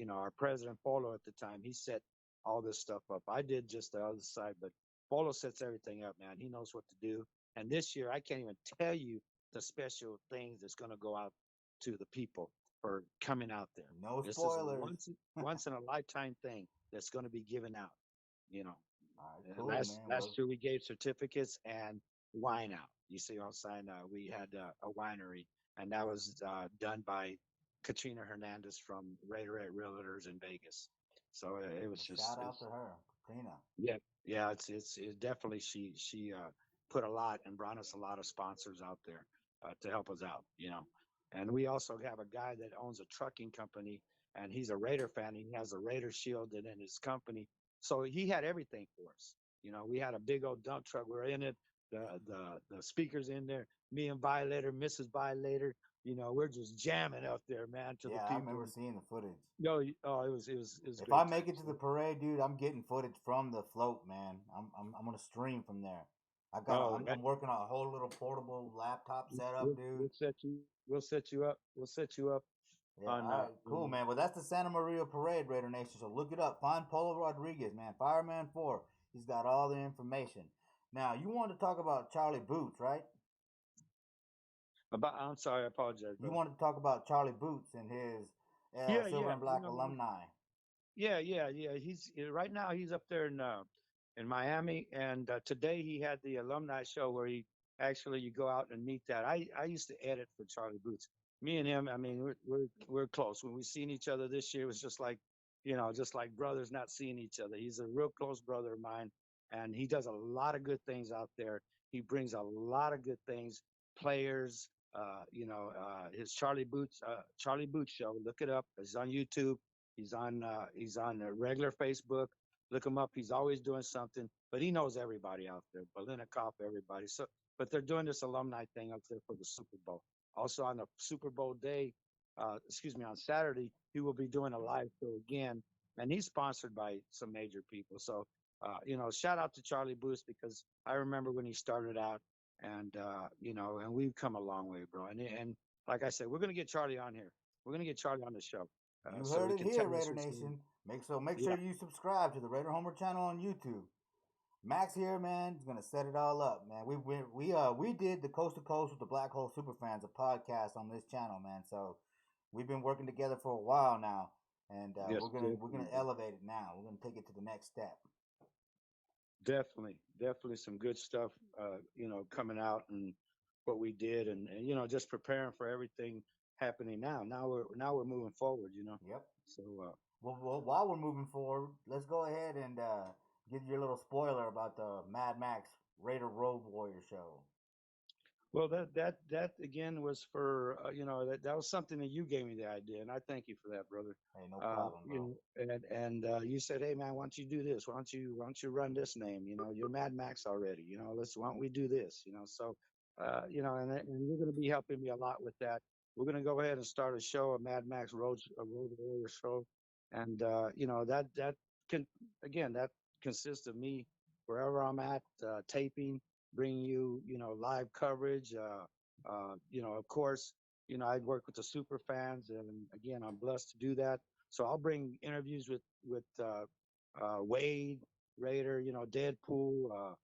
Our president Polo at the time, he set all this stuff up. I did just the other side, but Polo sets everything up, man. He knows what to do. And this year, I can't even tell you the special things that's going to go out to the people for coming out there. No This spoilers. is a once in a lifetime thing that's going to be given out. You know, All right, cool, last man. last year we gave certificates and wine out. You see what I'm saying? We had a winery, and that was done by Katrina Hernandez from Raiderette Realtors in Vegas. So it was just Shout out to her, Katrina. yeah. It's definitely she put a lot and brought us a lot of sponsors out there to help us out. And we also have a guy that owns a trucking company, and he's a Raider fan. He has a Raider shield in his company, so he had everything for us. We had a big old dump truck. We were in it. The speakers in there. Me and Violator, Mrs. Violator. We're just jamming out there, man, to the Yeah, people. I remember seeing the footage. No, oh, it was If great I make time. it to the parade, dude, I'm getting footage from the float, man. I'm gonna stream from there. Oh, I'm working on a whole little portable laptop setup, dude. we'll set you up Yeah, on all right, cool, man. Well, that's the Santa Maria Parade, Raider Nation. So look it up. Find Polo Rodriguez, man. Fireman 4. He's got all the information. Now, you wanted to talk about Charlie Boots, right? about. I'm sorry, I apologize, You brother. wanted to talk about Charlie Boots and his Yeah, Silver yeah. and Black alumni. Yeah. He's right now. He's up there in Miami, and today he had the alumni show where he actually you go out and meet that. I used to edit for Charlie Boots. Me and him, I mean, we're close. When we seen each other this year, it was just like, just like brothers not seeing each other. He's a real close brother of mine, and he does a lot of good things out there. He brings a lot of good things. Players, his Charlie Boots show. Look it up. It's on YouTube. He's on a regular Facebook. Look him up. He's always doing something, but he knows everybody out there. Belinikov, everybody. So, but they're doing this alumni thing up there for the Super Bowl. Also on the Super Bowl day, on Saturday, he will be doing a live show again, and he's sponsored by some major people. So, shout out to Charlie Booth because I remember when he started out, and we've come a long way, bro. And like I said, we're gonna get Charlie on here. We're gonna get Charlie on the show, You so heard he it can here, tell us Raider his story. Nation. Make Yeah. sure you subscribe to the Raider Homer channel on YouTube. Max here, man, is gonna set it all up, man. We did the Coast to Coast with the Black Hole Superfans, a podcast on this channel, man. So we've been working together for a while now, and Yes, we're gonna elevate it now. We're gonna take it to the next step. definitely some good stuff, coming out and what we did, and just preparing for everything happening now. Now we're moving forward. Yep. So Well, while we're moving forward, let's go ahead and give you a little spoiler about the Mad Max Raider Road Warrior show. well, that again was for that was something that you gave me the idea, and I thank you for that, brother. Hey, no problem, bro. And you said, hey man, why don't you do this? Why don't you run this name? You're Mad Max already. Why don't we do this? So and you're going to be helping me a lot with that. We're going to go ahead and start a show, a Mad Max Road Warrior show, and that can again that consists of me wherever I'm at, taping, bringing you live coverage. Of course, I'd work with the super fans, and again, I'm blessed to do that. So I'll bring interviews with Wade Raider, Deadpool,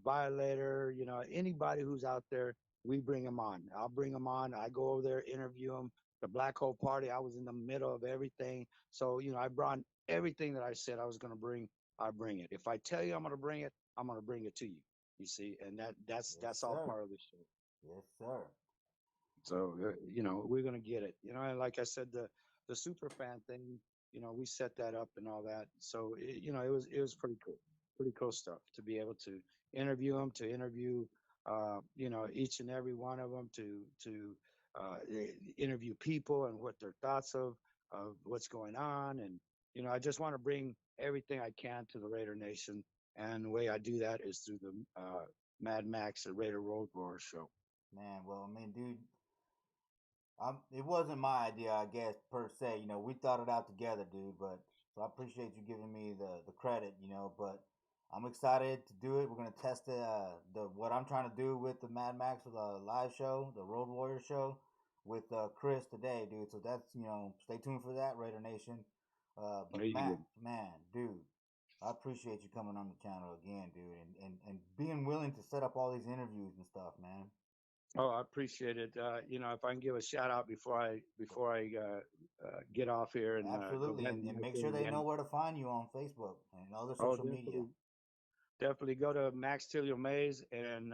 Violator, anybody who's out there. We bring them on. I'll bring them on. I go over there, interview them. The Black Hole Party, I was in the middle of everything. So I brought everything that I said I was going to bring. I bring it. If I tell you I'm going to bring it, I'm going to bring it to you. You see, and that's Yes, all sir. part of the show. Yes, sir. So we're gonna get it. And like I said, the super fan thing, we set that up and all that. So it was pretty cool stuff to be able to interview them, to interview each and every one of them, to interview people and what their thoughts of what's going on, and I just want to bring everything I can to the Raider Nation, and the way I do that is through the Mad Max the Raider Road Warrior show. Man, well, I mean, dude, it wasn't my idea, I guess, per se. We thought it out together, dude. But so I appreciate you giving me the credit. But I'm excited to do it. We're gonna test the what I'm trying to do with the Mad Max with a live show, the Road Warrior show, with Chris today, dude. So that's stay tuned for that, Raider Nation. But There you go. man, dude, I appreciate you coming on the channel again, dude, and being willing to set up all these interviews and stuff, man. Oh, I appreciate it. If I can give a shout out before I get off here and go Absolutely, ahead and and make sure they know where to find you on Facebook and other oh, social media. definitely go to Max Tilio Mays and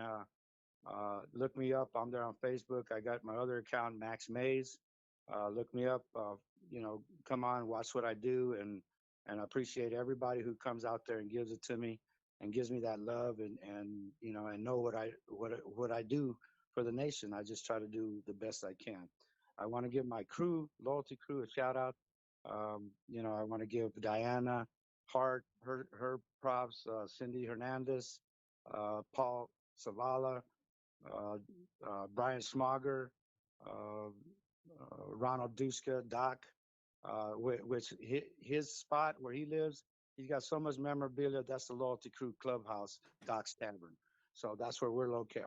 look me up. I'm there on Facebook. I got my other account, Max Mays. Look me up. Come on, watch what I do, and I appreciate everybody who comes out there and gives it to me and gives me that love, and know what I do for the nation. I just try to do the best I can. I want to give my crew, loyalty crew, a shout out. I want to give Diana Hart her props, Cindy Hernandez, Paul Savala, uh, Brian Smogger, uh, Ronald Duska, Doc, which his spot where he lives, he's got so much memorabilia. That's the Loyalty Crew Clubhouse, Doc's Tavern. So that's where we're located.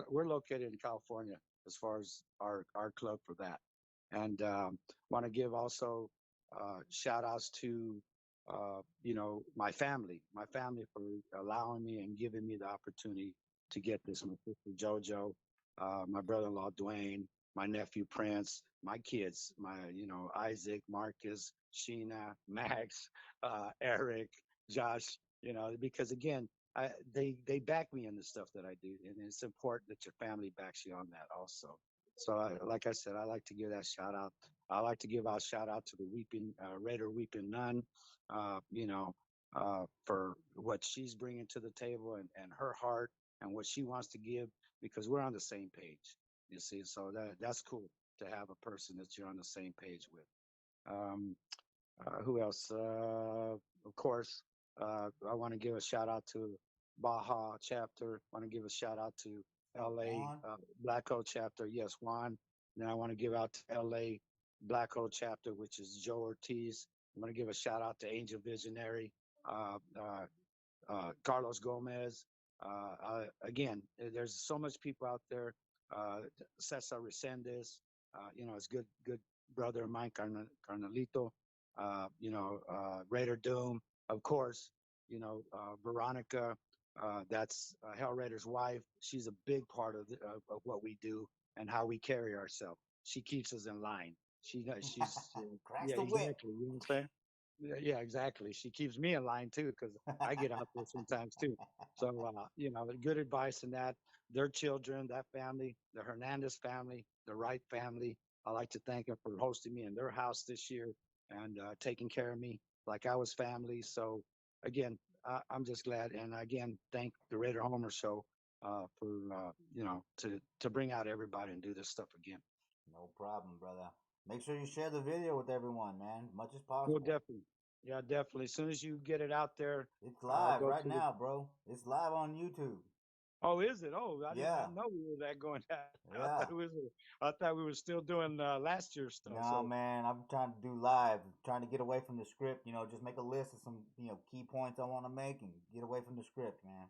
We're located in California as far as our club for that. And want to give also shout outs to my family for allowing me and giving me the opportunity to get this. My sister JoJo, my brother-in-law Dwayne, my nephew Prince, my kids, Isaac, Marcus, Sheena, Max, Eric, Josh. Because again, they back me in the stuff that I do, and it's important that your family backs you on that also. So, like I said, I like to give that shout out. I like to give out shout out to the Raider Weeping Nun, for what she's bringing to the table and her heart and what she wants to give, because we're on the same page. You see, so that's cool to have a person that you're on the same page with. Um, who else? Of course, I want to give a shout out to Baja chapter. Want to give a shout out to LA Black Hole chapter. Yes, Juan. Then I want to give out to LA Black Hole chapter, which is Joe Ortiz. I want to give a shout out to Angel Visionary, uh, uh, Carlos Gomez. Again, there's so much people out there. Cesar Resendez, it's good brother of mine, Carnalito. Raider Doom, of course. Veronica, that's Hell Raider's wife. She's a big part of what we do and how we carry ourselves. She keeps us in line. She's Cracks yeah, the whip. exactly. You know what I'm saying? Yeah, exactly. She keeps me in line too, because I get out there sometimes too. So, good advice in that. Their children, that family, the Hernandez family, the Wright family. I like to thank them for hosting me in their house this year and taking care of me like I was family. So, again, I'm just glad. And again, thank the Raider Homer Show for, to bring out everybody and do this stuff again. No problem, brother. Make sure you share the video with everyone, man, as much as Well, possible. definitely. Yeah, definitely. As soon as you get it out there, It's live go right to the. now, bro. It's live on YouTube. Oh, is it? Oh, I did Yeah, not know we were that going down. I yeah. thought it was. I thought we were still doing last year's stuff. No, So, man, I'm trying to do live, trying to get away from the script. Just make a list of some, key points I want to make and get away from the script, man.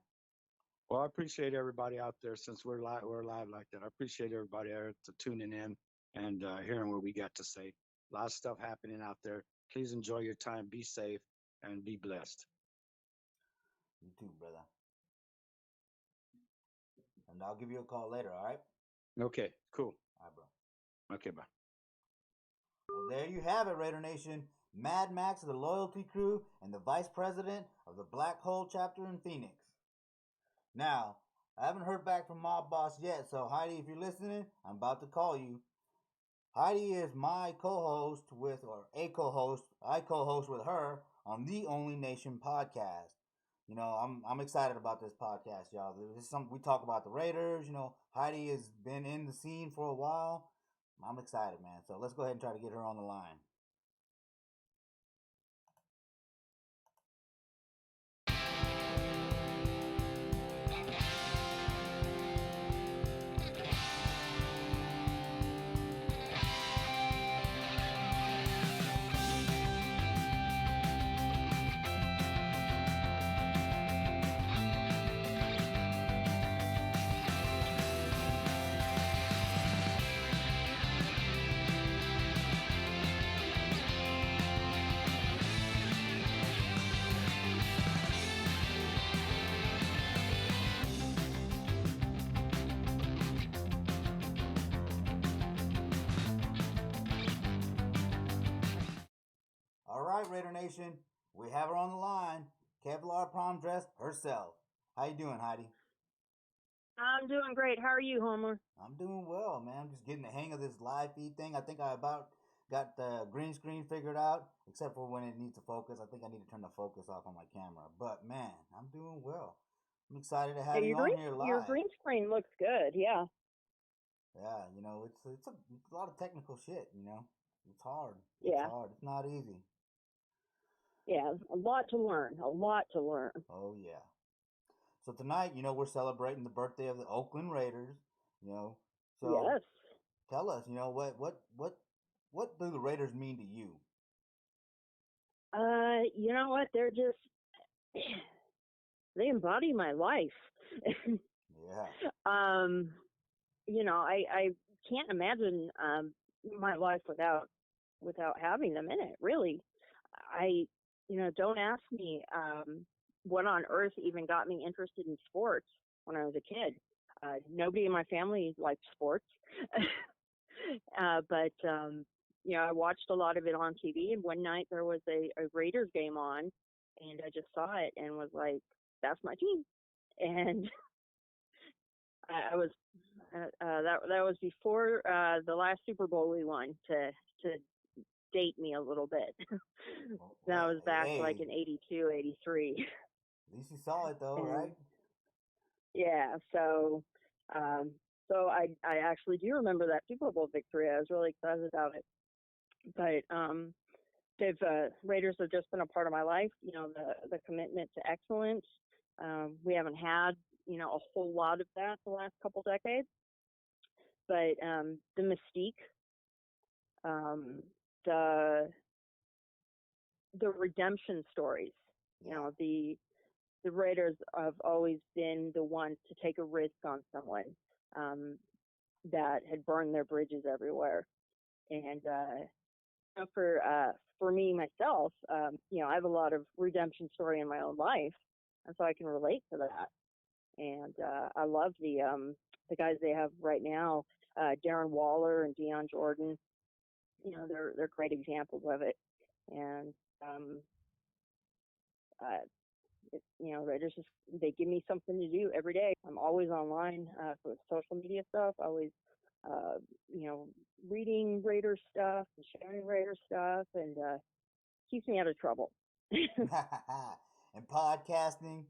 well, I appreciate everybody out there since we're live like that. I appreciate everybody there to tuning in and hearing what we got to say. A lot of stuff happening out there. Please enjoy your time. Be safe and be blessed. You too, brother. And I'll give you a call later, all right? Okay, cool. All right, bro. Okay, bye. Well, there you have it, Raider Nation. Mad Max of the Loyalty Crew and the Vice President of the Black Hole Chapter in Phoenix. Now, I haven't heard back from Mob Boss yet, so Heidi, if you're listening, I'm about to call you. Heidi is my co-host I co-host with her on the Only Nation podcast. I'm excited about this podcast, y'all. This is something we talk about the Raiders. Heidi has been in the scene for a while. I'm excited, man. So let's go ahead and try to get her on the line. All right, Raider Nation, we have her on the line. Kevlar prom dress herself. How you doing, Heidi? I'm doing great. How are you, Homer? I'm doing well, man. I'm just getting the hang of this live feed thing. I think I about got the green screen figured out, except for when it needs to focus. I think I need to turn the focus off on my camera. But man, I'm doing well. I'm excited to have you on here live. Your green screen looks good. Yeah. Yeah, it's a lot of technical shit. It's hard. Yeah. It's hard. It's not easy. Yeah, a lot to learn. A lot to learn. Oh yeah. So tonight, we're celebrating the birthday of the Oakland Raiders. So Yes. tell us, what do the Raiders mean to you? You know what? They're just they embody my life. Yeah. I can't imagine my life without having them in it. Really, I don't ask me what on earth even got me interested in sports when I was a kid. Nobody in my family liked sports, but I watched a lot of it on TV. And one night there was a Raiders game on, and I just saw it and was like, "That's my team." And I was that was before the last Super Bowl we won to date me a little bit. That was back like Hey, in 82, 83. at least you saw it though, And right? yeah, um, so I actually do remember that Super Bowl victory. I was really excited about it. But they've Raiders have just been a part of my life. The commitment to excellence. We haven't had a whole lot of that the last couple decades, but the mystique, um, the redemption stories. Yeah. The Raiders have always been the ones to take a risk on someone um, that had burned their bridges everywhere. And for me myself, I have a lot of redemption story in my own life, and so I can relate to that. And I love the guys they have right now, Darren Waller and Deion Jordan. They're great examples of it. And uh, Raiders just they give me something to do every day. I'm always online for social media stuff. Always, uh, you know, reading Raiders stuff and sharing Raiders stuff, and keeps me out of trouble. And podcasting.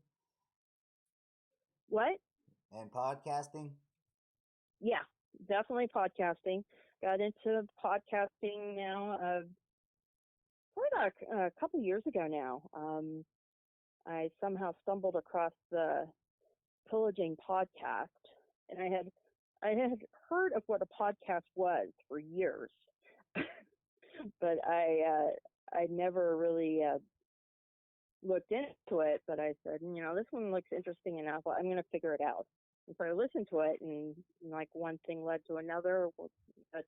What? And podcasting. Yeah, definitely podcasting. Got into podcasting now. Probably about a couple years ago now. I somehow stumbled across the Pillaging podcast, and I had heard of what a podcast was for years, but I never really looked into it. But I said, this one looks interesting enough. Well, I'm going to figure it out. And so I listened to it, and like one thing led to another, and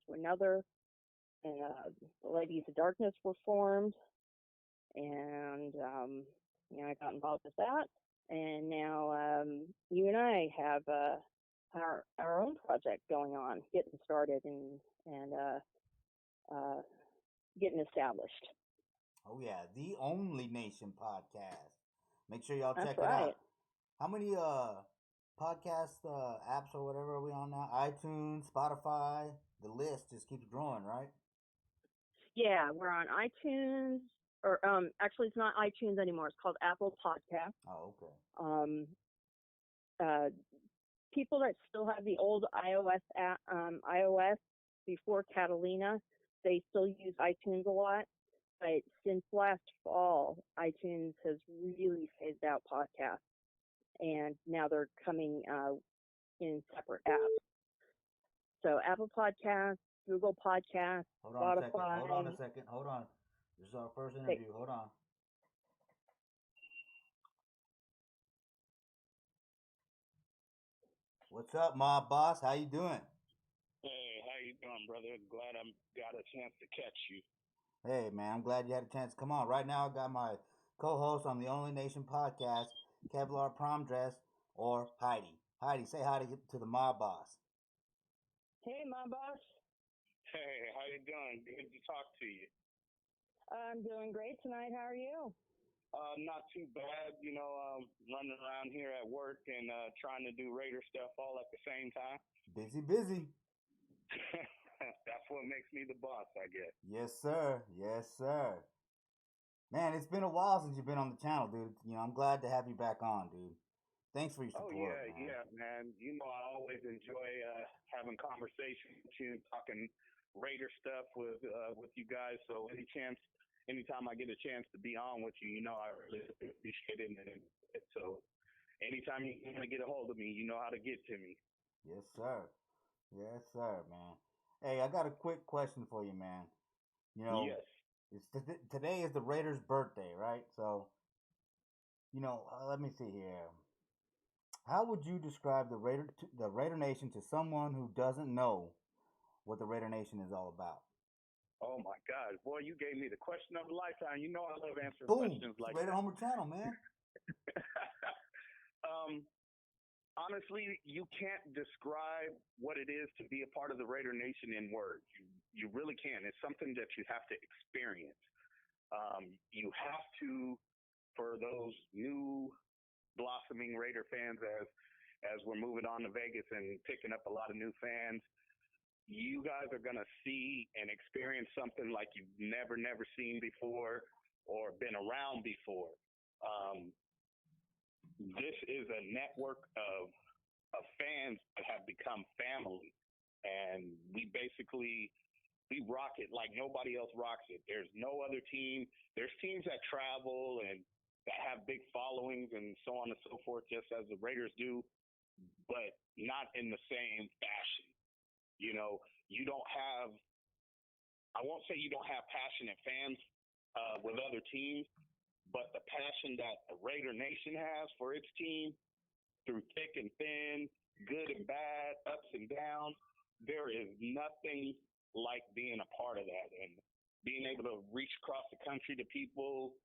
the Ladies of Darkness were formed, and I got involved with that, and now you and I have our own project going on, getting started and getting established. Oh yeah, the Only Nation podcast. Make sure y'all That's check it right. out. How many podcast apps or whatever are we on now? iTunes, Spotify. The list just keeps growing, right? Yeah, we're on iTunes, or actually it's not iTunes anymore. It's called Apple Podcast. Oh, okay. Um, uh, People that still have the old iOS app, iOS before Catalina, they still use iTunes a lot. But since last fall, iTunes has really phased out podcasts, and now they're coming in separate apps. So Apple Podcasts, Google Podcasts, Hold on a second. Spotify. Hold on a second. Hold on. This is our first interview. Hold on. What's up, mob boss? How you doing? Hey, how you doing, brother? Glad I got a chance to catch you. Hey, man, I'm glad you had a chance to come on. Right now, I got my co-host on the Only Nation podcast, Kevlar Prom Dress, or Heidi. Heidi, say hi to the mob boss. Hey, my boss. Hey, how you doing? Good to talk to you. I'm doing great tonight. How are you? Not too bad, running around here at work and trying to do Raider stuff all at the same time. Busy, busy. That's what makes me the boss, I guess. Yes, sir. Yes, sir. Man, it's been a while since you've been on the channel, dude. I'm glad to have you back on, dude. Thanks for your support, man. Yeah, man. I always enjoy having conversations with you, talking Raider stuff with you guys. So anytime I get a chance to be on with you, I really appreciate it. And so anytime you want to get a hold of me, you know how to get to me. Yes, sir. Yes, sir, man. Hey, I got a quick question for you, man. Yes. Today is the Raiders' birthday, right? So, let me see here. How would you describe the Raider Nation to someone who doesn't know what the Raider Nation is all about? Oh my God, boy, you gave me the question of a lifetime. You know I love answering Boom! questions It's like Raider that. Homer Channel, man. Honestly, you can't describe what it is to be a part of the Raider Nation in words. You really can't. It's something that you have to experience. You have to, for those new blossoming Raider fans, as we're moving on to Vegas and picking up a lot of new fans, you guys are going to see and experience something like you've never seen before or been around before. This is a network of fans that have become family, and we rock it like nobody else rocks it. There's no other team. There's teams that travel and that have big followings and so on and so forth, just as the Raiders do, but not in the same fashion. You know, you don't have, I won't say you don't have passionate fans with other teams, but the passion that the Raider Nation has for its team through thick and thin, good and bad, ups and downs, there is nothing like being a part of that and being able to reach across the country to people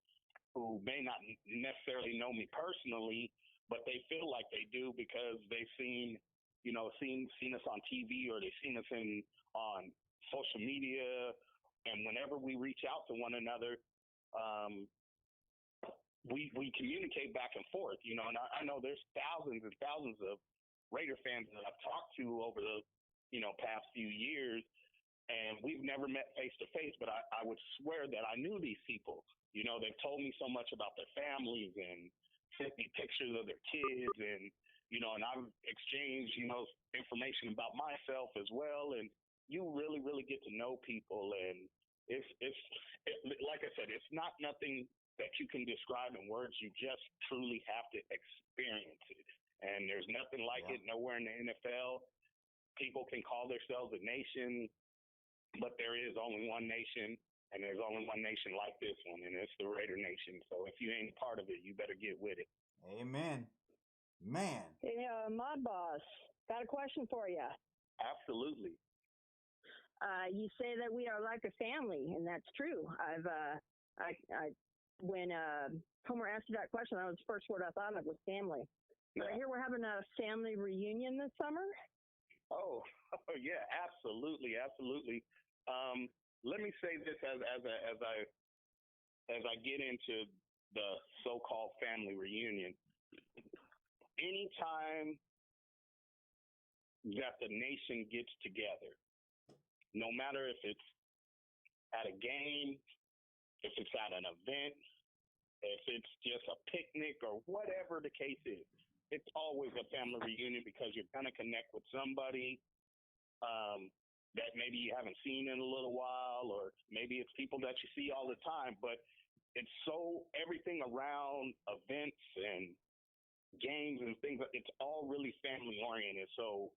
who may not necessarily know me personally, but they feel like they do because they've seen us on TV or they've seen us on social media. And whenever we reach out to one another, we communicate back and forth, and I know there's thousands and thousands of Raider fans that I've talked to over the, past few years, and we've never met face to face, but I would swear that I knew these people. They've told me so much about their families and sent me pictures of their kids and, and I've exchanged, information about myself as well. And you really, really get to know people. And it's like I said, it's not nothing that you can describe in words. You just truly have to experience it. And there's nothing like it nowhere in the NFL. People can call themselves a nation, but there is only one nation, and there's only one nation like this one, and it's the Raider Nation. So if you ain't part of it, you better get with it. Amen. Man. Hey, Mod Boss, got a question for you. Absolutely. You say that we are like a family, and that's true. When Homer asked you that question, that was the first word I thought of was family. But I hear we're having a family reunion this summer. Oh yeah, absolutely. Let me say this as I get into the so-called family reunion. Anytime that the nation gets together, no matter if it's at a game, if it's at an event, if it's just a picnic or whatever the case is, it's always a family reunion because you're going to connect with somebody that maybe you haven't seen in a little while, or maybe it's people that you see all the time, but it's everything around events and games and things, it's all really family oriented. So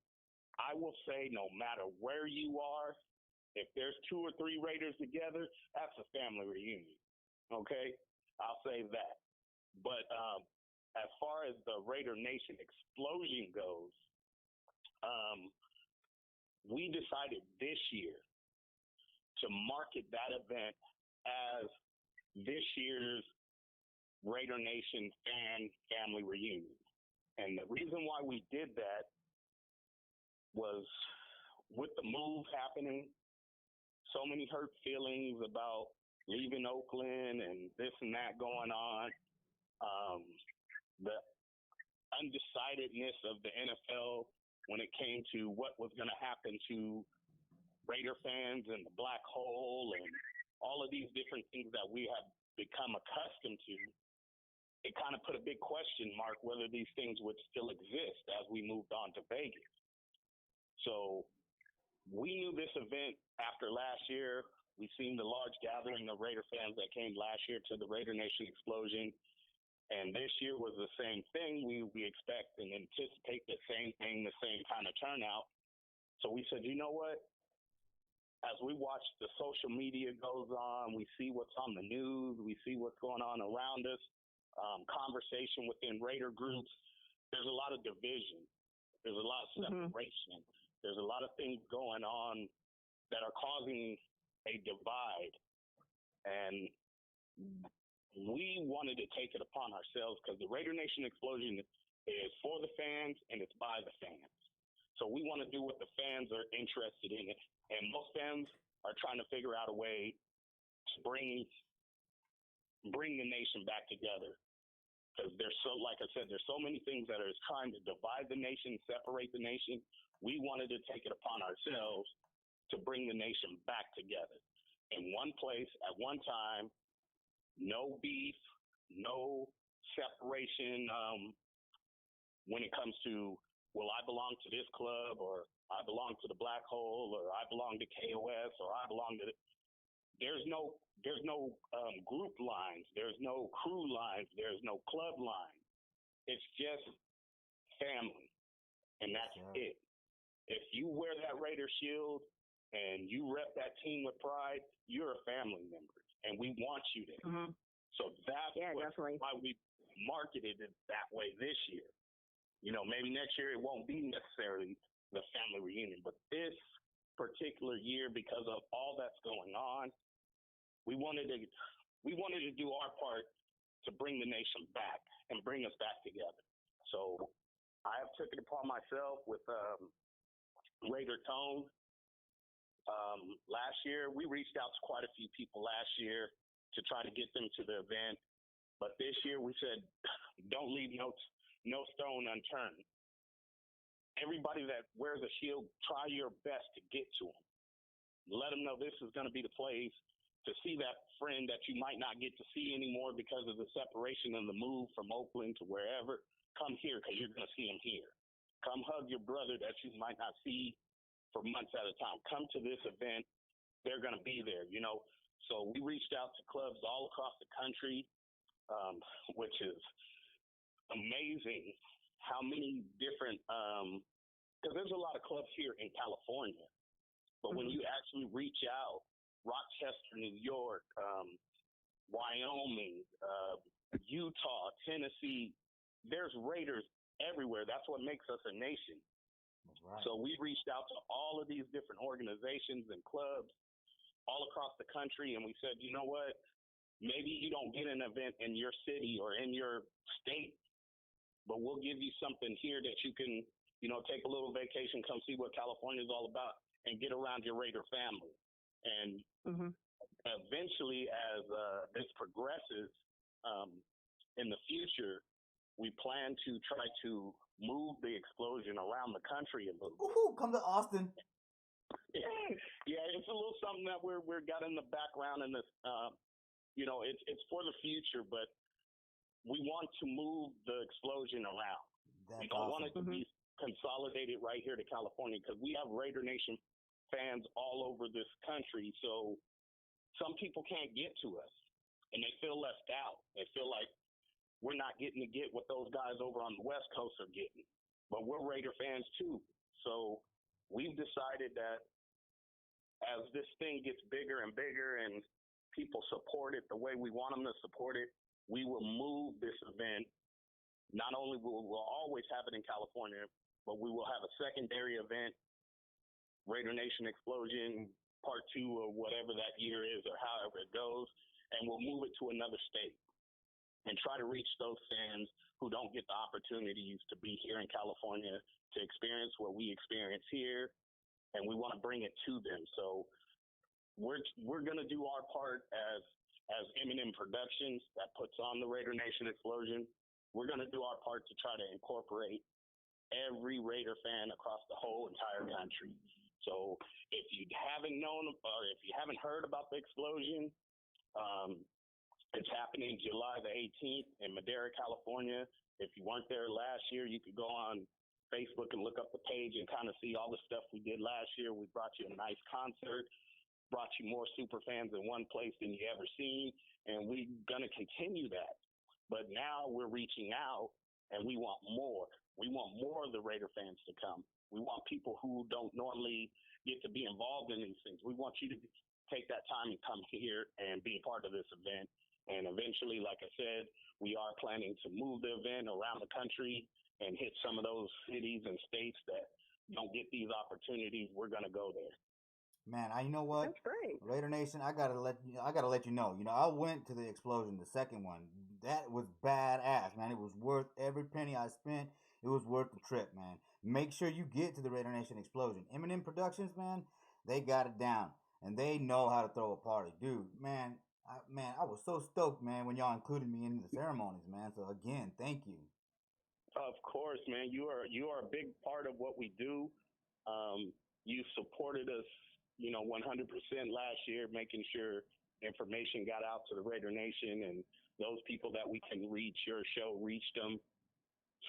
I will say no matter where you are, if there's 2 or 3 Raiders together, that's a family reunion. Okay? I'll say that. But as far as the Raider Nation explosion goes, we decided this year to market that event as this year's Raider Nation fan family reunion. And the reason why we did that was with the move happening, so many hurt feelings about leaving Oakland and this and that going on. The undecidedness of the NFL when it came to what was going to happen to Raider fans and the black hole and all of these different things that we have become accustomed to, it kind of put a big question mark whether these things would still exist as we moved on to Vegas. So we knew this event after last year. We've seen the large gathering of Raider fans that came last year to the Raider Nation explosion. And this year was the same thing. We expect and anticipate the same thing, the same kind of turnout. So we said, you know what? As we watch the social media goes on, we see what's on the news, we see what's going on around us, conversation within Raider groups. there's a lot of division. There's a lot of separation. There's a lot of things going on that are causing a divide. And we wanted to take it upon ourselves because the Raider Nation Explosion is for the fans and it's by the fans. So we want to do what the fans are interested in. And most fans are trying to figure out a way to bring the nation back together. Because there's so, like I said, there's so many things that are trying to divide the nation, separate the nation. We wanted to take it upon ourselves to bring the nation back together in one place at one time. No beef, no separation. When it comes to, well, I belong to this club, or I belong to the Black Hole, or I belong to KOS, or I belong to. There's no group lines. There's no crew lines. There's no club lines. It's just family, and that's it. If you wear that Raider shield and you rep that team with pride, you're a family member, and we want you there. So that's why we marketed it that way this year. You know, maybe next year it won't be necessarily the family reunion, but this particular year, because of all that's going on, we wanted to do our part to bring the nation back and bring us back together. So I have took it upon myself with Raider Tone. Last year, we reached out to quite a few people last year to try to get them to the event. But this year we said, don't leave no stone unturned. Everybody that wears a shield, try your best to get to them. Let them know this is going to be the place to see that friend that you might not get to see anymore because of the separation and the move from Oakland to wherever. Come here because you're going to see him here. Come hug your brother that you might not see for months at a time. Come to this event. They're going to be there, you know. So we reached out to clubs all across the country, which is amazing how many different because there's a lot of clubs here in California. But when you actually reach out, Rochester, New York, Wyoming, Utah, Tennessee, there's Raiders everywhere. That's what makes us a nation. Right. So we reached out to all of these different organizations and clubs all across the country, and we said, you know what? Maybe you don't get an event in your city or in your state, but we'll give you something here that you can, you know, take a little vacation, come see what California is all about, and get around your Raider family. And eventually, as this progresses in the future, we plan to try to move the explosion around the country a little bit. Woohoo, come to Austin. Yeah, it's a little something that we're got in the background in this. You know, it's for the future, but we want to move the explosion around. We don't want it to be consolidated right here to California because we have Raider Nation fans all over this country. So some people can't get to us and they feel left out. They feel like we're not getting to get what those guys over on the West Coast are getting, but we're Raider fans too. So we've decided that as this thing gets bigger and bigger and people support it the way we want them to support it, we will move this event. Not only will we'll always have it in California, but we will have a secondary event, Raider Nation Explosion Part 2 or whatever that year is or however it goes, and we'll move it to another state and try to reach those fans who don't get the opportunities to be here in California to experience what we experience here, and we want to bring it to them. So we're going to do our part as M&M Productions that puts on the Raider Nation Explosion. We're going to do our part to try to incorporate every Raider fan across the whole entire country. So if you haven't known or if you haven't heard about the explosion, it's happening July the 18th in Madera, California. If you weren't there last year, you could go on Facebook and look up the page and kind of see all the stuff we did last year. We brought you a nice concert, brought you more super fans in one place than you ever seen, and we're going to continue that. But now we're reaching out, and we want more. We want more of the Raider fans to come. We want people who don't normally get to be involved in these things. We want you to take that time and come here and be a part of this event And eventually, like I said, we are planning to move the event around the country and hit some of those cities and states that don't get these opportunities. We're going to go there. Man, you know what? That's great. Raider Nation, I gotta let you know. You know, I went to the explosion, the second one. That was badass, man. It was worth every penny I spent. It was worth the trip, man. Make sure you get to the Raider Nation explosion. Eminem Productions, man, they got it down and they know how to throw a party, dude. I was so stoked, man, when y'all included me in the ceremonies, man. So again, thank you. Of course, man. You are a big part of what we do. You supported us, 100% last year, making sure information got out to the Raider Nation and those people that we can reach. Your show reached them.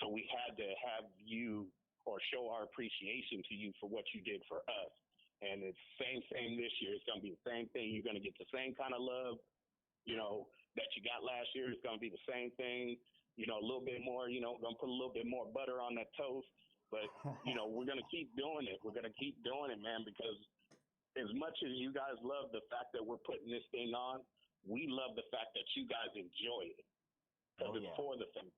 So we had to have you or show our appreciation to you for what you did for us. And it's same thing this year. It's going to be the same thing. You're going to get the same kind of love, that you got last year. It's going to be the same thing, a little bit more, going to put a little bit more butter on that toast. But, we're going to keep doing it. We're going to keep doing it, man, because as much as you guys love the fact that we're putting this thing on, we love the fact that you guys enjoy it. Because it's for the fans.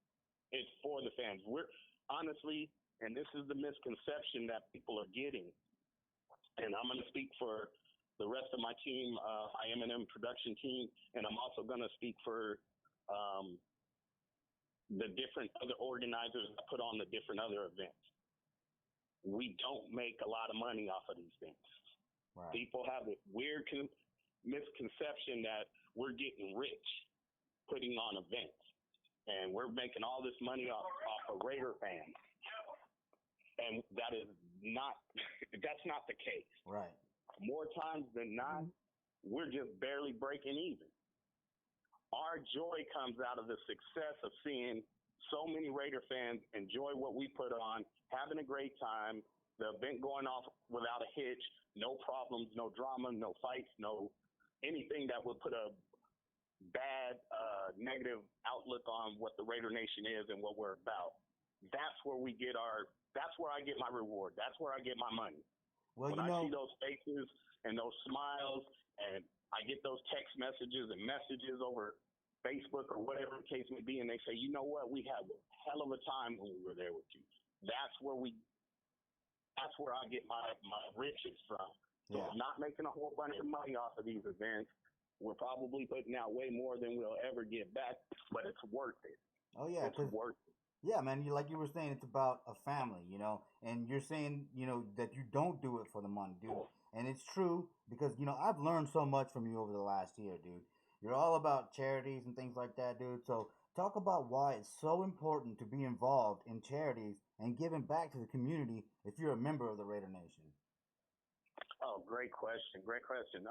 It's for the fans. We're honestly, and this is the misconception that people are getting, and I'm going to speak for the rest of my team, my M&M production team, and I'm also going to speak for the different other organizers that put on the different other events. We don't make a lot of money off of these things. Right. People have a weird misconception that we're getting rich putting on events, and we're making all this money off of Raider fans, and that's not the case. Right. More times than not, we're just barely breaking even. Our joy comes out of the success of seeing so many Raider fans enjoy what we put on, having a great time, the event going off without a hitch, no problems, no drama, no fights, no anything that would put a bad, negative outlook on what the Raider Nation is and what we're about. That's where that's where I get my reward. That's where I get my money. Well, when I see those faces and those smiles, and I get those text messages and messages over Facebook or whatever the case may be, and they say, you know what, we had a hell of a time when we were there with you. That's where I get my riches from. So I'm not making a whole bunch of money off of these events. We're probably putting out way more than we'll ever get back, but it's worth it. Oh yeah, it's worth it. Yeah, man. Like you were saying, it's about a family, and you're saying, that you don't do it for the money, dude. And it's true because, I've learned so much from you over the last year, dude. You're all about charities and things like that, dude. So talk about why it's so important to be involved in charities and giving back to the community if you're a member of the Raider Nation. Oh, great question. Great question.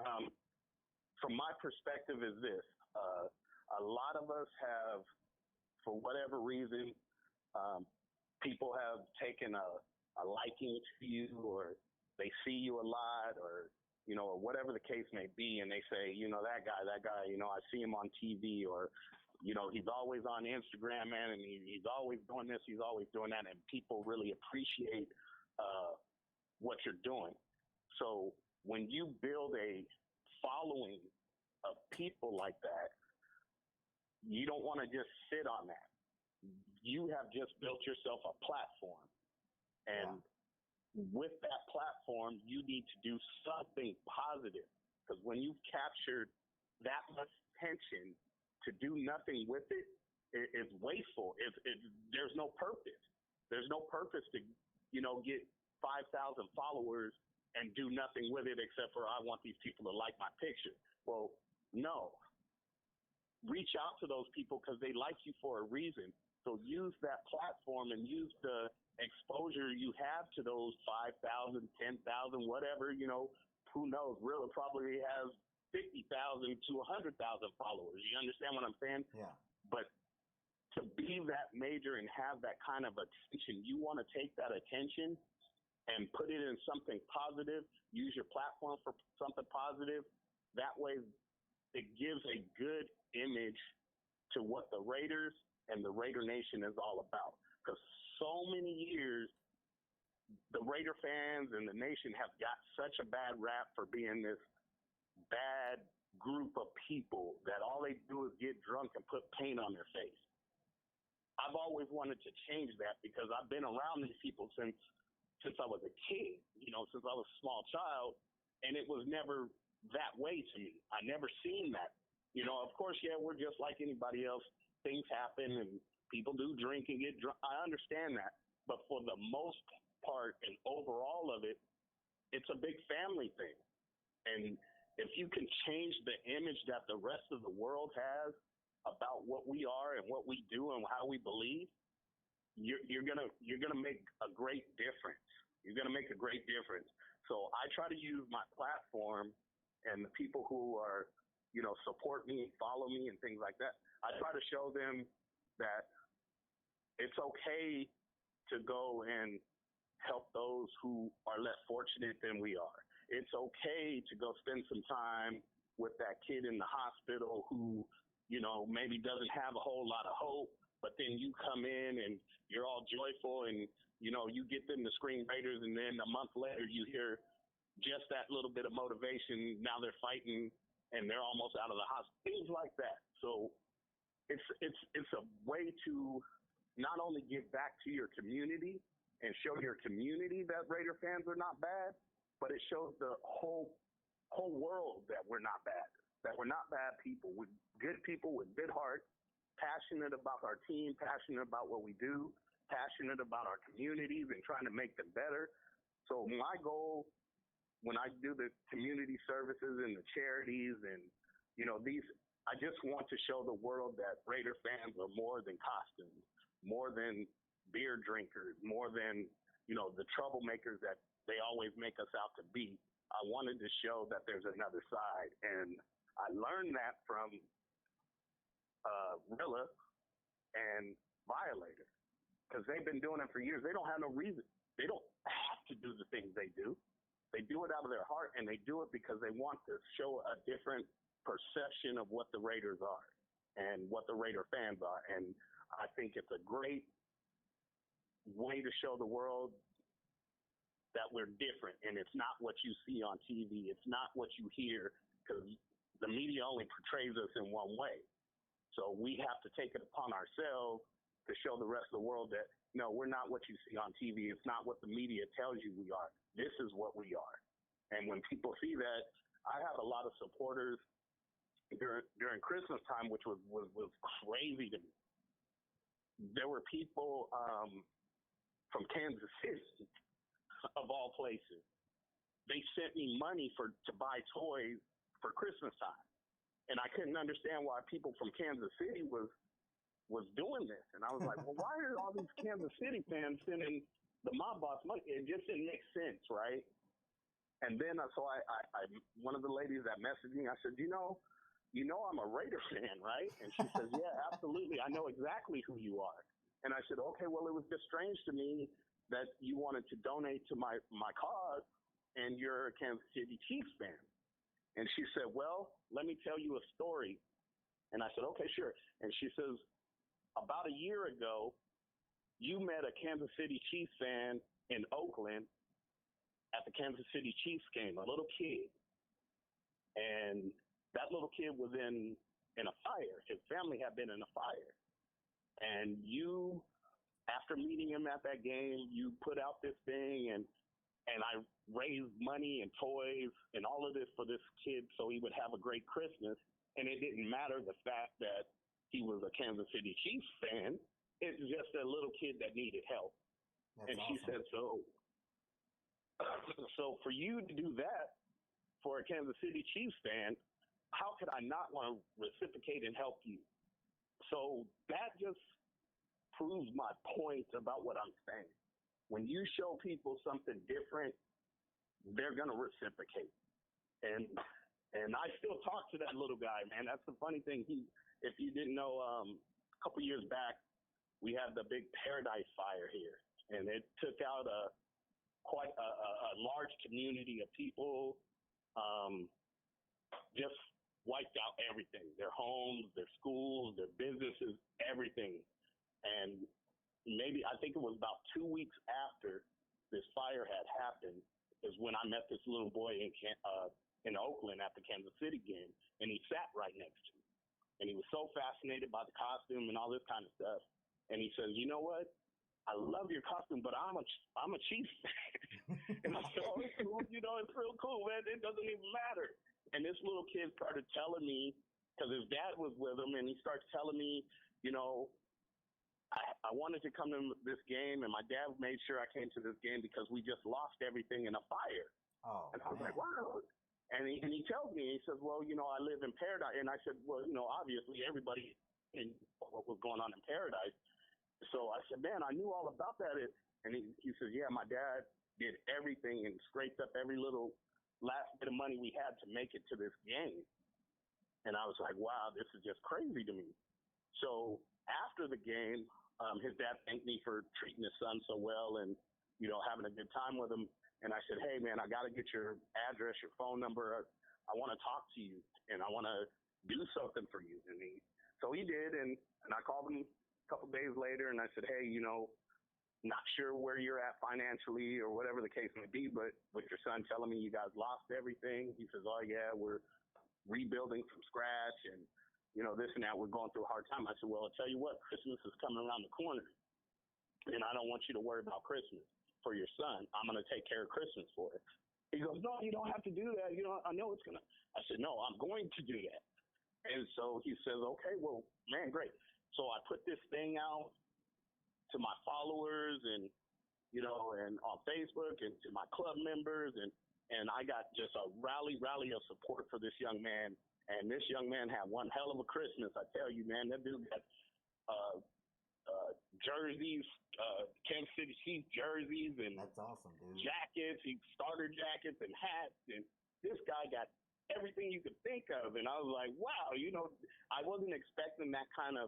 From my perspective is this. A lot of us have, for whatever reason, people have taken a liking to you, or they see you a lot, or whatever the case may be, and they say, that guy, I see him on TV, or he's always on Instagram, man, and he's always doing this, he's always doing that, and people really appreciate what you're doing. So when you build a following of people like that, you don't want to just sit on that. You have just built yourself a platform. And with that platform, you need to do something positive. Because when you've captured that much attention, to do nothing with it is wasteful. There's no purpose. There's no purpose to, get 5,000 followers and do nothing with it except for I want these people to like my picture. Well, no. Reach out to those people because they like you for a reason. So use that platform and use the exposure you have to those 5,000, 10,000, whatever, who knows? Real probably has 50,000 to 100,000 followers. You understand what I'm saying? Yeah. But to be that major and have that kind of attention, you want to take that attention and put it in something positive, use your platform for something positive. That way it gives a good image to what the Raiders and the Raider Nation is all about. Because so many years, the Raider fans and the nation have got such a bad rap for being this bad group of people that all they do is get drunk and put paint on their face. I've always wanted to change that because I've been around these people since I was a kid, since I was a small child, and it was never that way to me. I never seen that. Of course, yeah, we're just like anybody else. Things happen and people do drink and get drunk. I understand that. But for the most part and overall of it, it's a big family thing. And if you can change the image that the rest of the world has about what we are and what we do and how we believe, you're gonna make a great difference. You're gonna make a great difference. So I try to use my platform and the people who are, support me, follow me, and things like that. I try to show them that it's okay to go and help those who are less fortunate than we are. It's okay to go spend some time with that kid in the hospital who, maybe doesn't have a whole lot of hope, but then you come in and you're all joyful and, you get them to scream Raiders, and then a month later you hear just that little bit of motivation. Now they're fighting and they're almost out of the hospital, things like that. So it's a way to not only give back to your community and show your community that Raider fans are not bad, but it shows the whole world that we're not bad, that we're not bad people. We're good people with good hearts, passionate about our team, passionate about what we do, passionate about our communities and trying to make them better. So my goal when I do the community services and the charities and, I just want to show the world that Raider fans are more than costumes, more than beer drinkers, more than, the troublemakers that they always make us out to be. I wanted to show that there's another side. And I learned that from Rilla and Violator, because they've been doing it for years. They don't have no reason. They don't have to do the things they do. They do it out of their heart, and they do it because they want to show a different perception of what the Raiders are and what the Raider fans are. And I think it's a great way to show the world that we're different, and it's not what you see on TV. It's not what you hear, because the media only portrays us in one way. So we have to take it upon ourselves to show the rest of the world that, no, we're not what you see on TV. It's not what the media tells you we are. This is what we are. And when people see that, I have a lot of supporters during Christmas time, which was crazy to me. There were people from Kansas City, of all places. They sent me money to buy toys for Christmas time. And I couldn't understand why people from Kansas City was doing this. And I was like, well, why are all these Kansas City fans sending the mob boss money? It just didn't make sense, right? And then so I one of the ladies that messaged me, I said, you know I'm a Raider fan, right? And she says, yeah, absolutely. I know exactly who you are. And I said, okay, well, it was just strange to me that you wanted to donate to my cause and you're a Kansas City Chiefs fan. And she said, well, let me tell you a story. And I said, okay, sure. And she says, about a year ago, you met a Kansas City Chiefs fan in Oakland at the Kansas City Chiefs game, a little kid. And that little kid was in a fire. His family had been in a fire. And you, after meeting him at that game, you put out this thing and I raised money and toys and all of this for this kid so he would have a great Christmas. And it didn't matter the fact that he was a Kansas City Chiefs fan. It's just a little kid that needed help. That's and awesome. She said, so for you to do that for a Kansas City Chiefs fan, how could I not want to reciprocate and help you? So that just proves my point about what I'm saying. When you show people something different, they're going to reciprocate. And I still talk to that little guy, man. That's the funny thing. If you didn't know, a couple years back, we had the big Paradise Fire here, and it took out quite a large community of people, just wiped out everything, their homes, their schools, their businesses, everything. And I think it was about 2 weeks after this fire had happened is when I met this little boy in Oakland at the Kansas City game, and he sat right next to me. And he was so fascinated by the costume and all this kind of stuff. And he says, you know what? I love your costume, but I'm a Chiefs fan. And I said, oh, it's cool. You know, it's real cool, man. It doesn't even matter. And this little kid started telling me, because his dad was with him, and he starts telling me, you know, I wanted to come to this game, and my dad made sure I came to this game because we just lost everything in a fire. Oh, and I was like, wow. And he tells me, he says, well, you know, I live in Paradise. And I said, well, you know, obviously everybody knew what was going on in Paradise. So I said, man, I knew all about that. And he says, yeah, my dad did everything and scraped up every little last bit of money we had to make it to this game. And I was like, wow, this is just crazy to me. So after the game, his dad thanked me for treating his son so well and, you know, having a good time with him. And I said, hey, man, I got to get your address, your phone number. I want to talk to you, and I want to do something for you. And so he did, and I called him a couple days later, and I said, hey, you know, not sure where you're at financially or whatever the case may be, but with your son telling me you guys lost everything. He says, oh, yeah, we're rebuilding from scratch, and, you know, this and that. We're going through a hard time. I said, well, I'll tell you what, Christmas is coming around the corner, and I don't want you to worry about Christmas for your son. I'm going to take care of Christmas for it. He goes, no, you don't have to do that. You know, I know it's going to. I said, no, I'm going to do that. And so he says, okay, well, man, great. So I put this thing out to my followers and, you know, and on Facebook and to my club members. And I got just a rally of support for this young man. And this young man had one hell of a Christmas. I tell you, man, that dude got jerseys, Kansas City Chiefs jerseys, and that's awesome, dude. Jackets, starter jackets and hats, and this guy got everything you could think of. And I was like, wow, you know, I wasn't expecting that kind of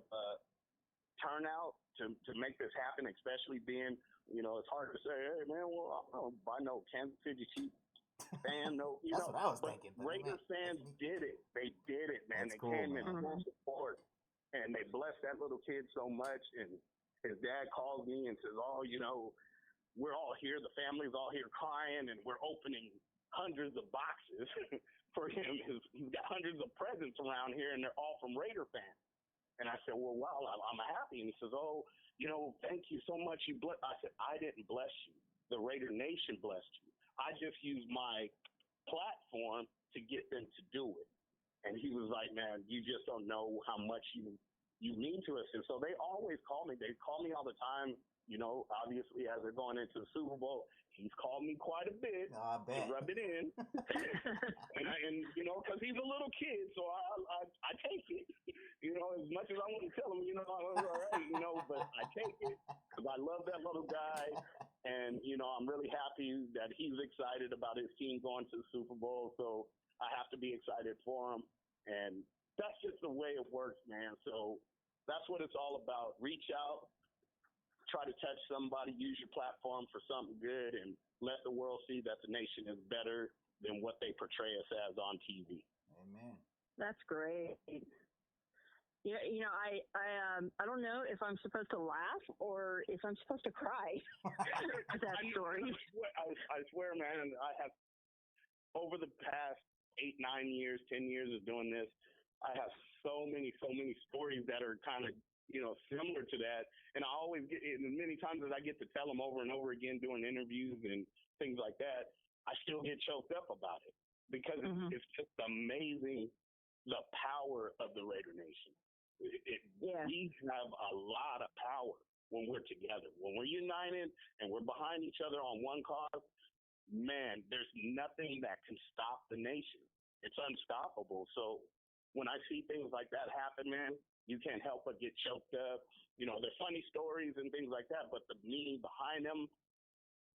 turnout to make this happen, especially being, you know, it's hard to say, hey man, well, I don't buy no Kansas City Chiefs fan, no, you that's know, what I was but thinking. Raiders fans did it. They did it, man. That's they cool, came man. in full support. And they blessed that little kid so much. And his dad calls me and says, oh, you know, we're all here. The family's all here crying, and we're opening hundreds of boxes for him. He's got hundreds of presents around here, and they're all from Raider fans. And I said, well, wow, I'm happy. And he says, oh, you know, thank you so much. I said, I didn't bless you. The Raider Nation blessed you. I just used my platform to get them to do it. And he was like, man, you just don't know how much you mean to us. And so they always call me. They call me all the time, you know, obviously as they're going into the Super Bowl. He's called me quite a bit I bet. to rub it in. and you know, because he's a little kid, so I take it. You know, as much as I want to tell him, you know, all right, you know, but I take it because I love that little guy. And, you know, I'm really happy that he's excited about his team going to the Super Bowl. So I have to be excited for him. And that's just the way it works, man. So that's what it's all about. Reach out, try to touch somebody, use your platform for something good, and let the world see that the nation is better than what they portray us as on TV. Amen. That's great. Yeah, you know, I don't know if I'm supposed to laugh or if I'm supposed to cry at that story. I swear, man, I have, over the past 8, 9 years, 10 years of doing this, I have so many stories that are kind of, you know, similar to that. And I always get, as many times as I get to tell them over and over again doing interviews and things like that, I still get choked up about it because it's just amazing the power of the Raider Nation. We have a lot of power when we're together. When we're united and we're behind each other on one cause, man, there's nothing that can stop the nation. It's unstoppable. So when I see things like that happen, man, you can't help but get choked up. You know, they're funny stories and things like that, but the meaning behind them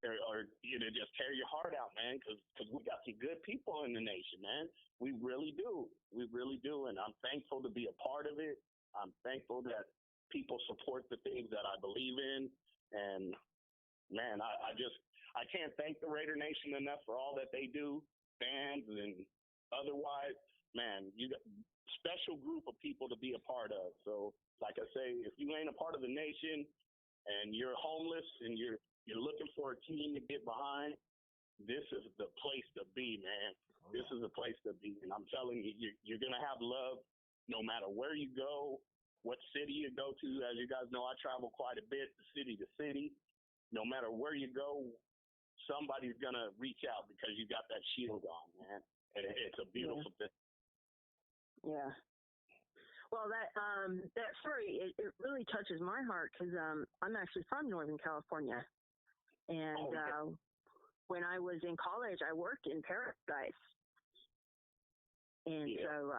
are you know, just tear your heart out, man, because we got some good people in the nation, man. We really do. We really do. And I'm thankful to be a part of it. I'm thankful that people support the things that I believe in. And, man, I can't thank the Raider Nation enough for all that they do, fans and otherwise. Man, you got a special group of people to be a part of. So, like I say, if you ain't a part of the nation and you're homeless and you're looking for a team to get behind, this is the place to be, man. Oh, This is the place to be. And I'm telling you, you're going to have love no matter where you go, what city you go to. As you guys know, I travel quite a bit, city to city. No matter where you go, somebody's going to reach out because you got that shield on, man. And it's a beautiful thing. Yeah. Well, that story, it really touches my heart because I'm actually from Northern California. And when I was in college, I worked in Paradise. And so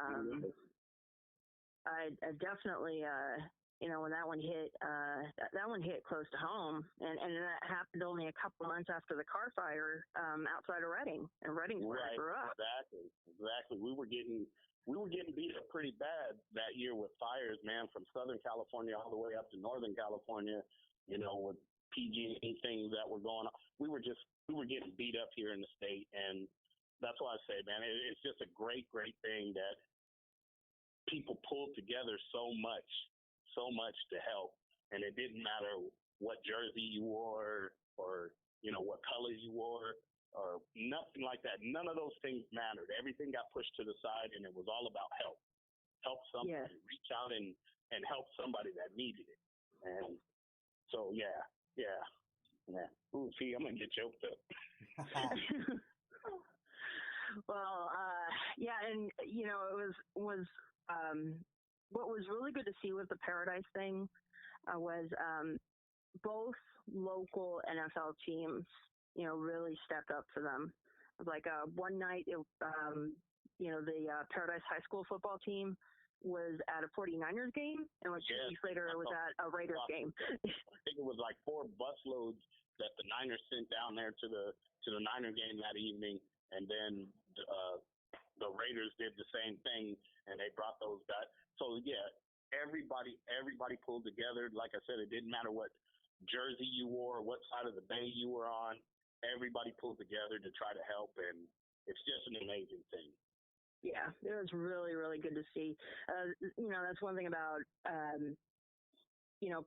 I definitely, when that one hit close to home. And that happened only a couple months after the car fire outside of Redding. And Redding's where I grew up. Exactly. We were getting beat up pretty bad that year with fires, man, from Southern California all the way up to Northern California, with PG&E things that were going on. We were getting beat up here in the state. And that's why I say, man, it's just a great, great thing that people pulled together so much to help. And it didn't matter what jersey you wore or, what colors you wore or nothing like that. None of those things mattered. Everything got pushed to the side, and it was all about help. Help somebody, reach out and help somebody that needed it. And so, yeah. Ooh, see, I'm going to get choked up. Well, and, it was what was really good to see with the Paradise thing was both local NFL teams, really stepped up for them. Like one night, the Paradise High School football team was at a 49ers game, and like 2 weeks later, it was at a Raiders game. I think it was like 4 busloads that the Niners sent down there to the Niner game that evening, and then the Raiders did the same thing, and they brought those guys. So yeah, everybody pulled together. Like I said, it didn't matter what jersey you wore, what side of the bay you were on. Everybody pulled together to try to help, and it's just an amazing thing. Yeah, it was really, really good to see. That's one thing about,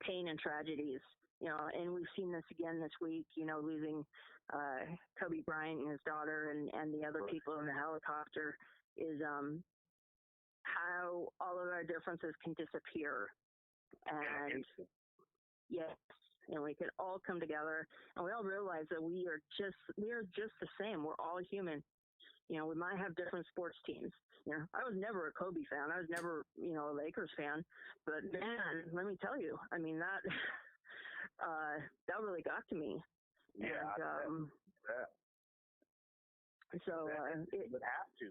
pain and tragedies, and we've seen this again this week, losing Kobe Bryant and his daughter and the other people in the helicopter is how all of our differences can disappear. And yes, and we could all come together and we all realize that we are just the same. We're all human. We might have different sports teams. I was never a Kobe fan. I was never, a Lakers fan. But man, let me tell you, I mean that really got to me. Yeah. So it would have to.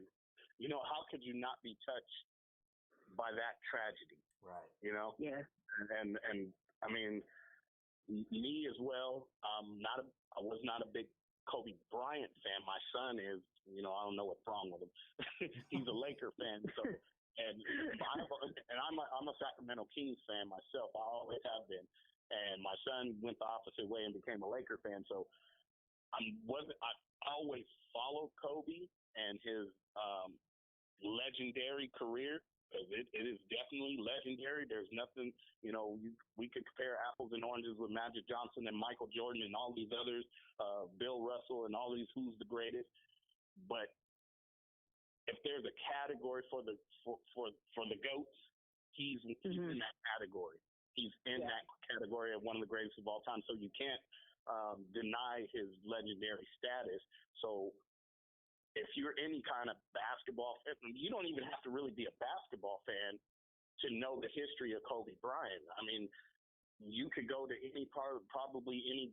How could you not be touched by that tragedy? Right. Yeah. And I mean, me as well. I was not a big Kobe Bryant fan. My son is. I don't know what's wrong with him. He's a Laker fan. So, I'm a Sacramento Kings fan myself. I always have been. And my son went the opposite way and became a Laker fan. So I always followed Kobe and his legendary career. It is definitely legendary. There's nothing, we could compare apples and oranges with Magic Johnson and Michael Jordan and all these others, Bill Russell and all these who's the greatest. But if there's a category for the GOATs, he's in that category. He's in that category of one of the greatest of all time. So you can't deny his legendary status. So if you're any kind of basketball fan, you don't even have to really be a basketball fan to know the history of Kobe Bryant. I mean, you could go to any probably any,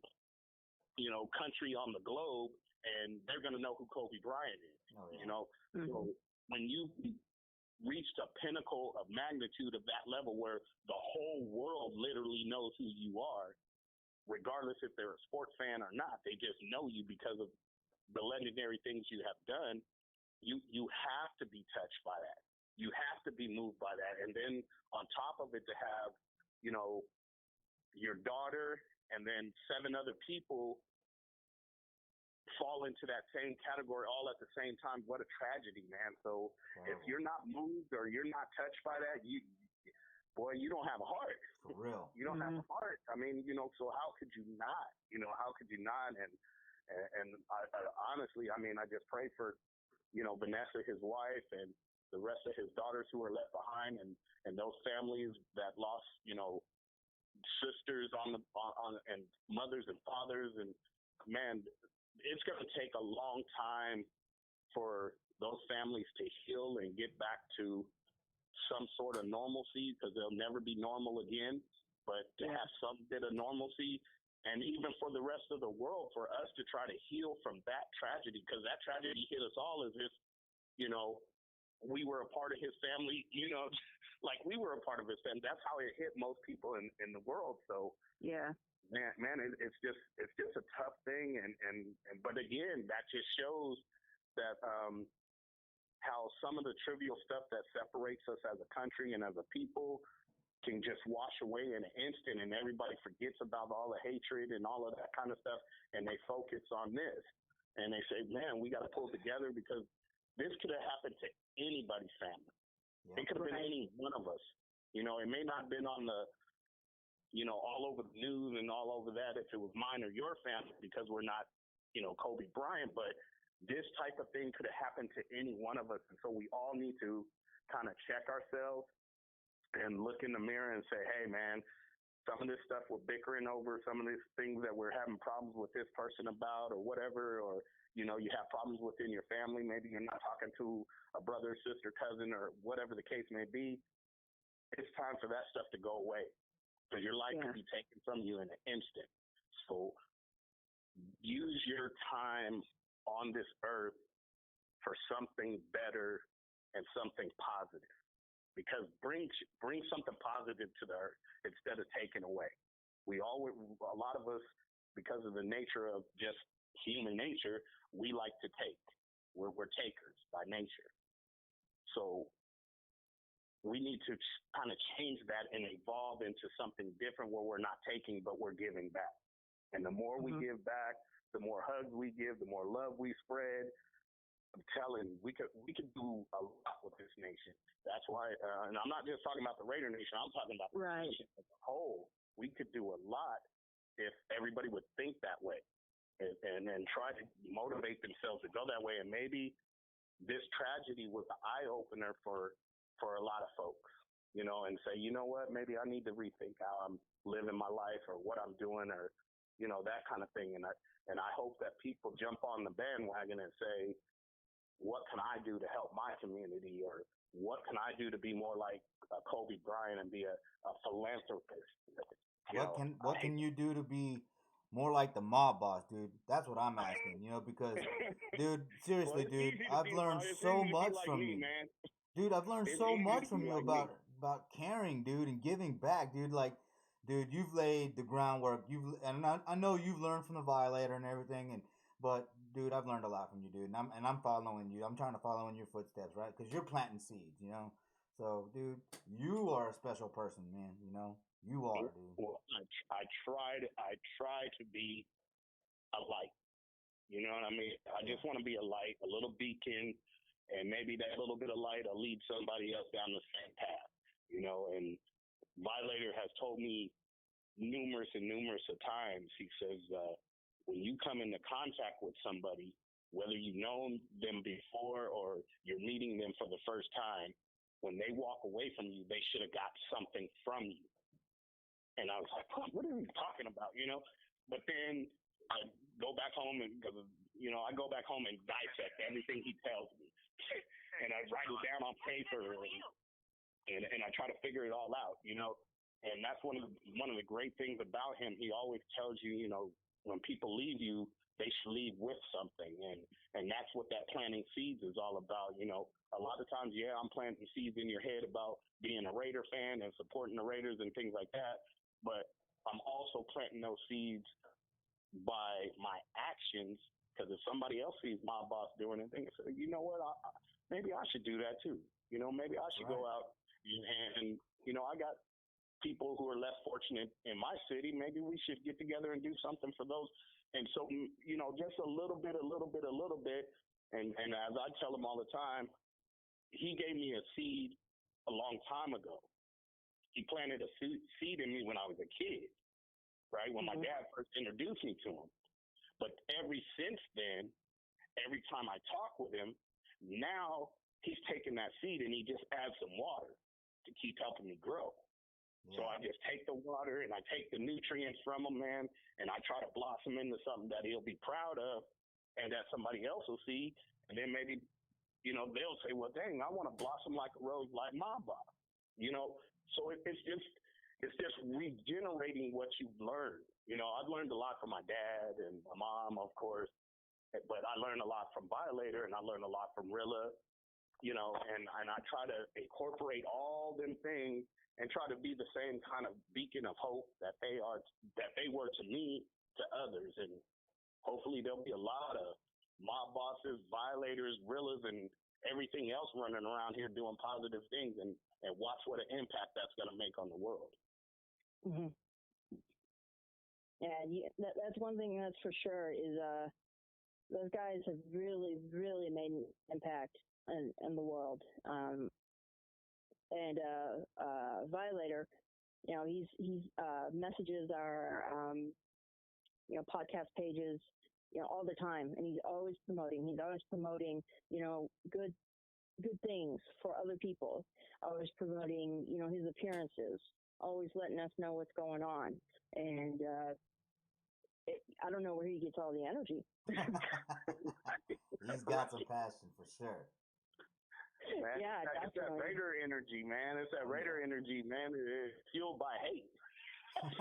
country on the globe, and they're going to know who Kobe Bryant is. So when you reached a pinnacle of magnitude of that level where the whole world literally knows who you are, regardless if they're a sports fan or not, they just know you because of the legendary things you have done. You have to be touched by that. You have to be moved by that. And then on top of it, to have, your daughter and then 7 other people fall into that same category all at the same time. What a tragedy, man. So if you're not moved or you're not touched by that, you don't have a heart. For real. You don't have a heart. I mean, so how could you not? How could you not? And I honestly, I mean, I just pray for, Vanessa, his wife, and the rest of his daughters who are left behind, and those families that lost, sisters and mothers and fathers. And man, it's going to take a long time for those families to heal and get back to some sort of normalcy, because they'll never be normal again. But to have some bit of normalcy, and even for the rest of the world, for us to try to heal from that tragedy, because that tragedy hit us all as if, we were a part of his family, like we were a part of his family. That's how it hit most people in the world. So Yeah. man, it's just a tough thing. But again, that just shows that how some of the trivial stuff that separates us as a country and as a people can just wash away in an instant, and everybody forgets about all the hatred and all of that kind of stuff, and they focus on this. And they say, man, we got to pull together, because this could have happened to anybody's family. It could have been any one of us. It may not have been on the, all over the news and all over that if it was mine or your family, because we're not, Kobe Bryant, but this type of thing could have happened to any one of us. And so we all need to kind of check ourselves and look in the mirror and say, hey, man, some of this stuff we're bickering over, some of these things that we're having problems with this person about or whatever, or, you have problems within your family. Maybe you're not talking to a brother, sister, cousin, or whatever the case may be. It's time for that stuff to go away, because your life could be taken from you in an instant. So use your time on this earth for something better and something positive, because bring something positive to the earth instead of taking away. A lot of us, because of the nature of just human nature, we like to take. We're takers by nature. So we need to kind of change that and evolve into something different, where we're not taking, but we're giving back. And the more we give back, the more hugs we give, the more love we spread. I'm telling you, we could do a lot with this nation. That's why, and I'm not just talking about the Raider Nation. I'm talking about the nation as a whole. We could do a lot if everybody would think that way, and try to motivate themselves to go that way. And maybe this tragedy was an eye opener for a lot of folks, and say, you know what, maybe I need to rethink how I'm living my life or what I'm doing, or that kind of thing. And I hope that people jump on the bandwagon and say, what can I do to help my community, or what can I do to be more like Kobe Bryant and be a philanthropist? What can you do to be more like the mob boss, dude? That's what I'm asking, because, dude, seriously, dude, I've learned so much from you. Man. Dude, I've learned so much from you about caring, dude, and giving back, dude. Like, dude, you've laid the groundwork. And I know you've learned from the Violator and everything, but dude, I've learned a lot from you, dude, and I'm following you. I'm trying to follow in your footsteps, right? Because you're planting seeds, So, dude, you are a special person, man. You are, dude. Well, I try to be a light. You know what I mean? I just want to be a light, a little beacon, and maybe that little bit of light will lead somebody else down the same path. And Violator has told me numerous of times. He says, when you come into contact with somebody, whether you've known them before or you're meeting them for the first time, when they walk away from you, they should have got something from you. And I was like, what are you talking about? But then I go back home and I go back home and dissect everything he tells me, and I write it down on paper, and I try to figure it all out. And that's one of the great things about him. He always tells you, when people leave you, they should leave with something. And that's what that planting seeds is all about. A lot of times, I'm planting seeds in your head about being a Raider fan and supporting the Raiders and things like that. But I'm also planting those seeds by my actions, because if somebody else sees my boss doing it, they say, you know what, maybe I should do that too. Maybe I should go out and I got people who are less fortunate in my city. Maybe we should get together and do something for those. And so, just a little bit. And as I tell him all the time, he gave me a seed a long time ago. He planted a seed in me when I was a kid, right? When my dad first introduced me to him. But since then, every time I talk with him, now he's taking that seed and he just adds some water to keep helping me grow. So I just take the water and I take the nutrients from him, man, and I try to blossom into something that he'll be proud of and that somebody else will see. And then maybe, they'll say, well, dang, I want to blossom like a rose like Mom Bob. So it's just regenerating what you've learned. I've learned a lot from my dad and my mom, of course, but I learned a lot from Violator and I learned a lot from Rilla, and I try to incorporate all them things and try to be the same kind of beacon of hope that they were to me, to others. And hopefully there'll be a lot of mob bosses, violators, Rillas, and everything else running around here doing positive things, and watch what an impact that's going to make on the world. Mm-hmm. Yeah, that's one thing that's for sure is those guys have really, really made an impact in the world. Violator, he's messages our podcast pages, all the time, and he's always promoting, good things for other people, always promoting, his appearances, always letting us know what's going on. And I don't know where he gets all the energy. He's got some passion for sure. Man, yeah, it's that Raider energy, man. It's that Raider energy, man. It's fueled by hate. I'm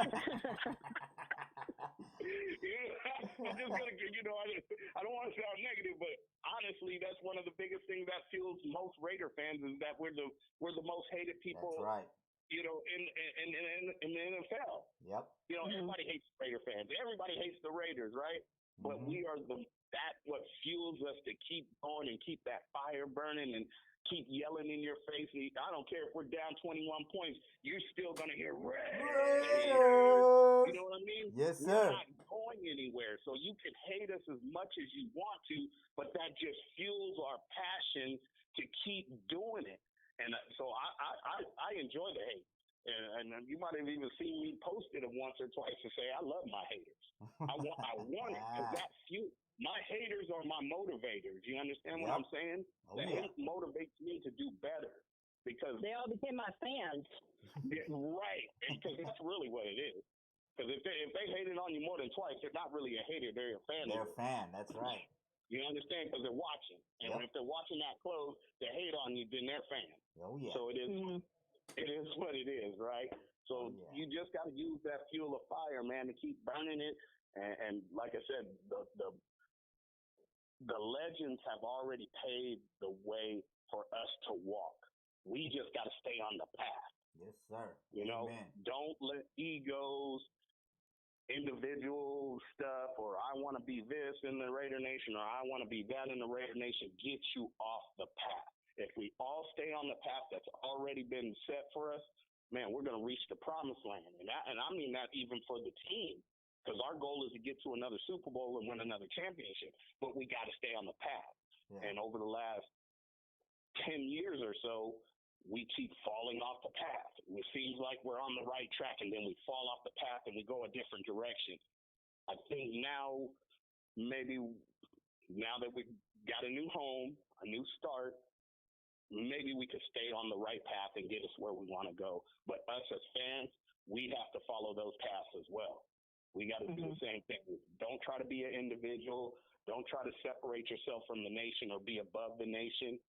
just gonna, I don't want to sound negative, but honestly, that's one of the biggest things that fuels most Raider fans is that we're the most hated people. That's right. In the NFL. Yep. Everybody hates Raider fans. Everybody hates the Raiders, right? But we are what fuels us to keep going and keep that fire burning and keep yelling in your face. And I don't care if we're down 21 points, you're still going to hear Raiders. You know what I mean? Yes, sir. We're not going anywhere. So you can hate us as much as you want to, but that just fuels our passion to keep doing it. And so I enjoy the hate. And you might have even seen me post it once or twice to say, I love my haters. I want it because that's you. My haters are my motivators. You understand what I'm saying? The hate motivates me to do better because they all became my fans. Right. Because that's really what it is. Because if they hated on you more than twice, they're not really a hater. They're a fan. They're a fan. That's right. You understand? Because they're watching. And if they're watching that close, they hate on you, then they're fans. Oh, yeah. So it is what it is, right? So you just got to use that fuel of fire, man, to keep burning it. And like I said, the legends have already paved the way for us to walk. We just got to stay on the path. Yes, sir. Amen. Don't let egos, individual stuff, or I want to be this in the Raider Nation, or I want to be that in the Raider Nation, get you off the path. If we all stay on the path that's already been set for us, man, we're going to reach the promised land. And I mean that even for the team, because our goal is to get to another Super Bowl and win another championship. But we got to stay on the path. Yeah. And over the last 10 years or so, we keep falling off the path. It seems like we're on the right track, and then we fall off the path and we go a different direction. I think now that we've got a new home, a new start, maybe we could stay on the right path and get us where we want to go. But us as fans, we have to follow those paths as well. We got to do the same thing. Don't try to be an individual. Don't try to separate yourself from the nation or be above the nation.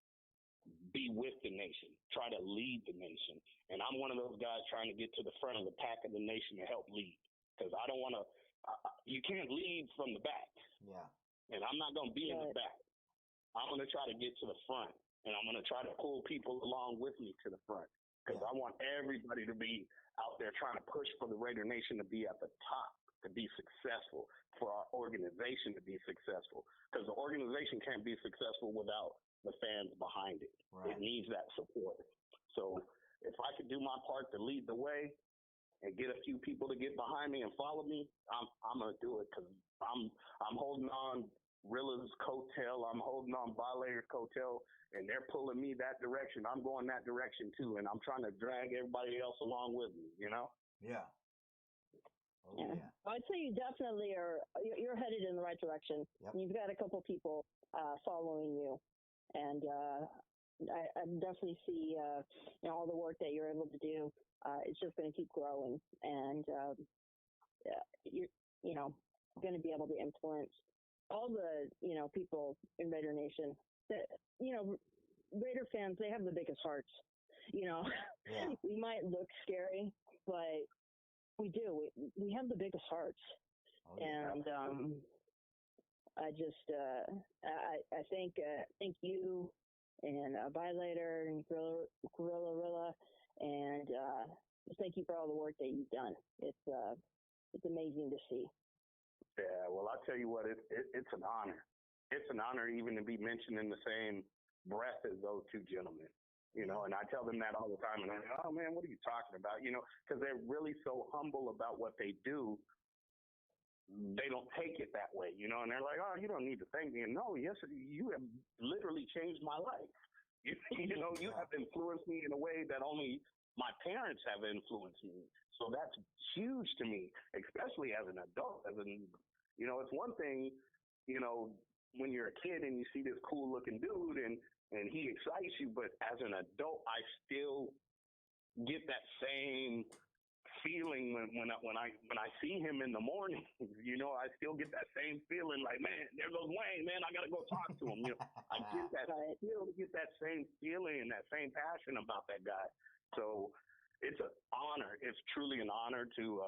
Be with the nation. Try to lead the nation. And I'm one of those guys trying to get to the front of the pack of the nation to help lead. Because I don't want to you can't lead from the back. Yeah. And I'm not going to be in the back. I'm going to try to get to the front. And I'm going to try to pull people along with me to the front because I want everybody to be out there trying to push for the Raider Nation to be at the top, to be successful, for our organization to be successful. Because the organization can't be successful without the fans behind it. Right. It needs that support. So if I could do my part to lead the way and get a few people to get behind me and follow me, I'm going to do it because I'm holding on Rilla's coattail. I'm holding on Violator's coattail. And they're pulling me that direction. I'm going that direction too, and I'm trying to drag everybody else along with me. Yeah. I'd say you definitely are. You're headed in the right direction. Yep. You've got a couple people following you, and I definitely see all the work that you're able to do. It's just going to keep growing, and you're going to be able to influence all the people in Raider Nation. That Raider fans, they have the biggest hearts. Yeah. We might look scary, but we do. We have the biggest hearts. Oh, yeah. And I just I thank you and Violator and Gorilla, and just thank you for all the work that you've done. It's amazing to see. Yeah, well, I'll tell you what, it's an honor. It's an honor even to be mentioned in the same breath as those two gentlemen. And I tell them that all the time, and I go, oh man, what are you talking about? Because they're really so humble about what they do. They don't take it that way, and they're like, oh, you don't need to thank me. And no, yes, you have literally changed my life. You have influenced me in a way that only my parents have influenced me. So that's huge to me, especially as an adult. It's one thing, when you're a kid and you see this cool looking dude and he excites you, but as an adult, I still get that same feeling when I see him in the morning. I still get that same feeling like, man, there goes Wayne, man, I gotta go talk to him. I get that same feeling and that same passion about that guy. So it's an honor. It's truly an honor to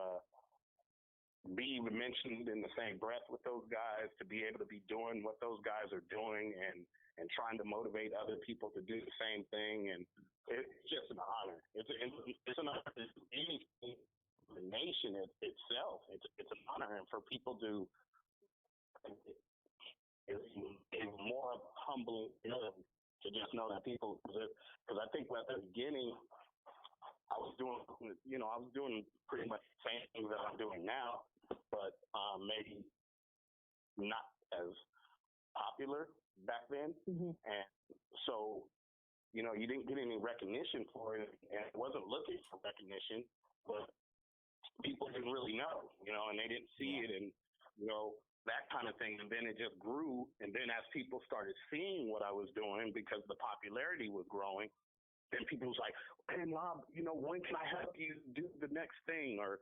be even mentioned in the same breath with those guys, to be able to be doing what those guys are doing and trying to motivate other people to do the same thing. And it's just an honor. It's an honor to anything, the nation itself. It's an honor. And for people to, it's more of a humbling feeling to just know that people, because I think at the beginning, I was doing pretty much the same things that I'm doing now, but maybe not as popular back then. Mm-hmm. And so, you didn't get any recognition for it, and it wasn't looking for recognition, but people didn't really know, and they didn't see it, and, that kind of thing. And then it just grew. And then as people started seeing what I was doing, because the popularity was growing, then people was like, hey, Rob, when can I help you do the next thing? Or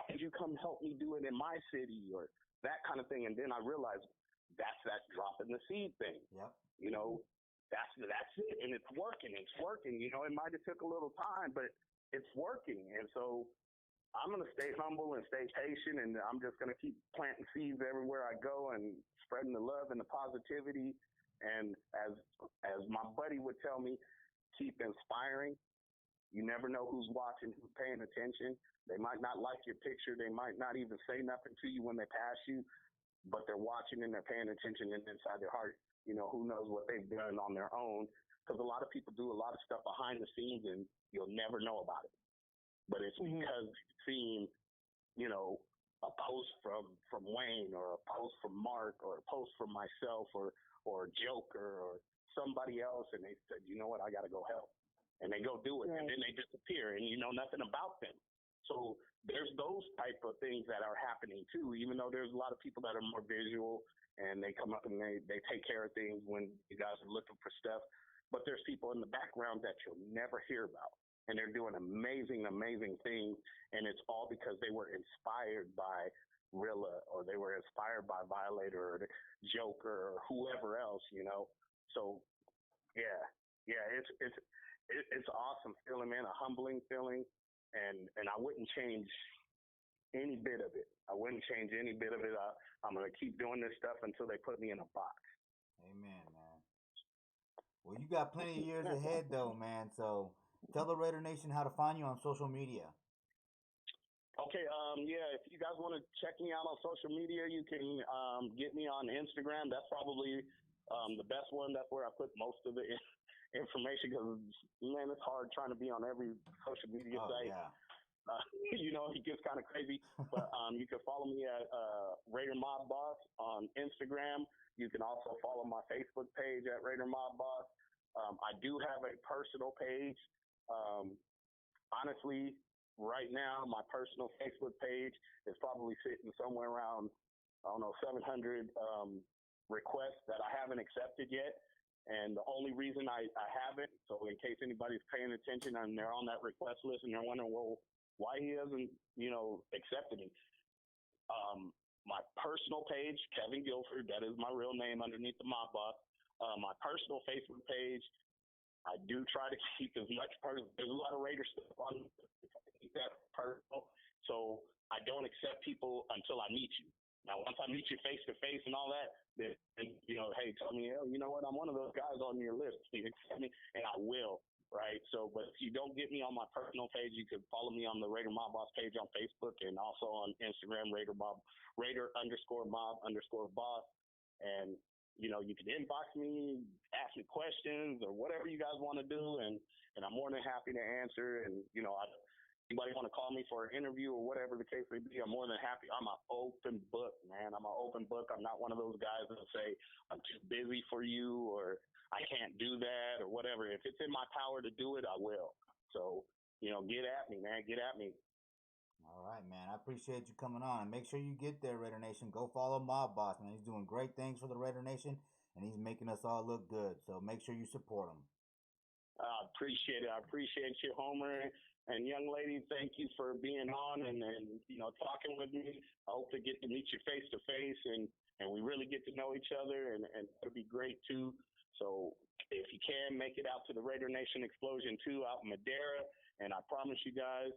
could you come help me do it in my city? Or that kind of thing. And then I realized that's that drop in the seed thing. Yep. That's it. And it's working. It might have took a little time, but it's working. And so I'm going to stay humble and stay patient, and I'm just going to keep planting seeds everywhere I go and spreading the love and the positivity. And as my buddy would tell me, keep inspiring. You never know who's watching, who's paying attention. They might not like your picture. They might not even say nothing to you when they pass you, but they're watching and they're paying attention, and inside their heart, who knows what they've done on their own. Because a lot of people do a lot of stuff behind the scenes, and you'll never know about it. But it's because you've seen, a post from Wayne, or a post from Mark, or a post from myself, or Joker, or somebody else, and they said, you know what, I got to go help. And they go do it, right. And then they disappear, and you know nothing about them. So there's those type of things that are happening too, even though there's a lot of people that are more visual, and they come up and they take care of things when you guys are looking for stuff. But there's people in the background that you'll never hear about. And they're doing amazing, amazing things. And it's all because they were inspired by Rilla, or they were inspired by Violator, or the Joker, or whoever else, So, yeah, it's awesome feeling, man, a humbling feeling. And I wouldn't change any bit of it. I'm going to keep doing this stuff until they put me in a box. Amen, man. Well, you got plenty of years ahead, though, man. So tell the Raider Nation how to find you on social media. Okay, if you guys want to check me out on social media, you can get me on Instagram. That's probably the best one. That's where I put most of the information, because, man, it's hard trying to be on every social media site. Yeah. It gets kind of crazy. But you can follow me at Raider Mob Boss on Instagram. You can also follow my Facebook page at Raider Mob Boss. I do have a personal page. Honestly, right now, my personal Facebook page is probably sitting somewhere around I don't know, 700 requests that I haven't accepted yet. And the only reason I haven't, so in case anybody's paying attention and they're on that request list and they're wondering, well, why he hasn't, accepted me. My personal page, Kevin Guilford, that is my real name underneath the mob boss. My personal Facebook page, I do try to keep as much personal. There's a lot of Raider stuff on keep that personal. So I don't accept people until I meet you. Now, once I meet you face to face and all that, then hey, tell me, you know what? I'm one of those guys on your list. You accept me, and I will. Right. So, but if you don't get me on my personal page, you can follow me on the Raider Mob Boss page on Facebook and also on Instagram, Raider _mob_boss. And, you can inbox me, ask me questions or whatever you guys want to do. And I'm more than happy to answer. And, anybody want to call me for an interview or whatever the case may be, I'm more than happy. I'm an open book, man. I'm an open book. I'm not one of those guys that say I'm too busy for you or I can't do that or whatever. If it's in my power to do it, I will. So, get at me, man. Get at me. All right, man. I appreciate you coming on. And make sure you get there, Raider Nation. Go follow Mob Boss, man. He's doing great things for the Raider Nation, and he's making us all look good. So make sure you support him. I appreciate it. I appreciate you, Homer. And young lady, thank you for being on and talking with me. I hope to get to meet you face to face and we really get to know each other and it'll be great too. So if you can make it out to the Raider Nation Explosion 2 out in Madera, and I promise you guys,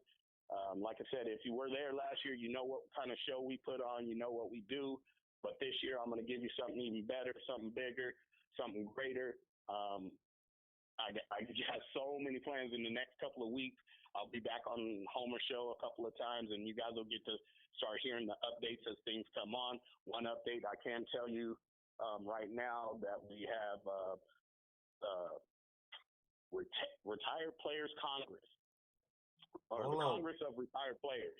like I said, if you were there last year, you know what kind of show we put on, you know what we do. But this year, I'm going to give you something even better, something bigger, something greater. I got so many plans in the next couple of weeks. I'll be back on Homer Show a couple of times, and you guys will get to start hearing the updates as things come on. One update I can tell you right now that we have Retired Players Congress, or the Congress of Retired Players.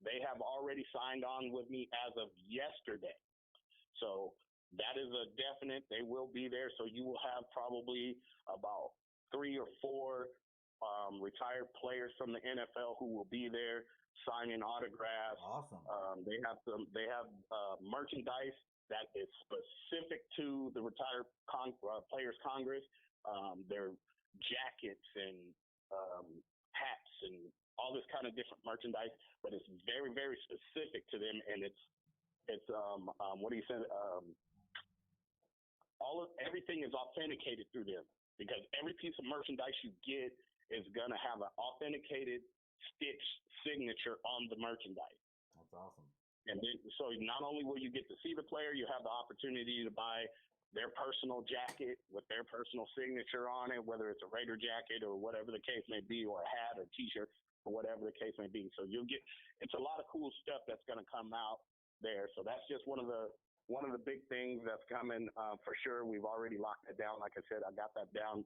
They have already signed on with me as of yesterday. So that is a definite. They will be there. So you will have probably about 3 or 4 retired players from the NFL who will be there signing autographs. Awesome. They have merchandise that is specific to the Retired Players Congress. Their jackets and hats and all this kind of different merchandise, but it's very, very specific to them, and it's what do you say? Everything is authenticated through them because every piece of merchandise you get is gonna have an authenticated Stitch signature on the merchandise. That's awesome. And then, so not only will you get to see the player, you have the opportunity to buy their personal jacket with their personal signature on it, whether it's a Raider jacket or whatever the case may be, or a hat or T-shirt or whatever the case may be. So it's a lot of cool stuff that's going to come out there. So that's just one of the big things that's coming for sure. We've already locked it down. Like I said, I got that down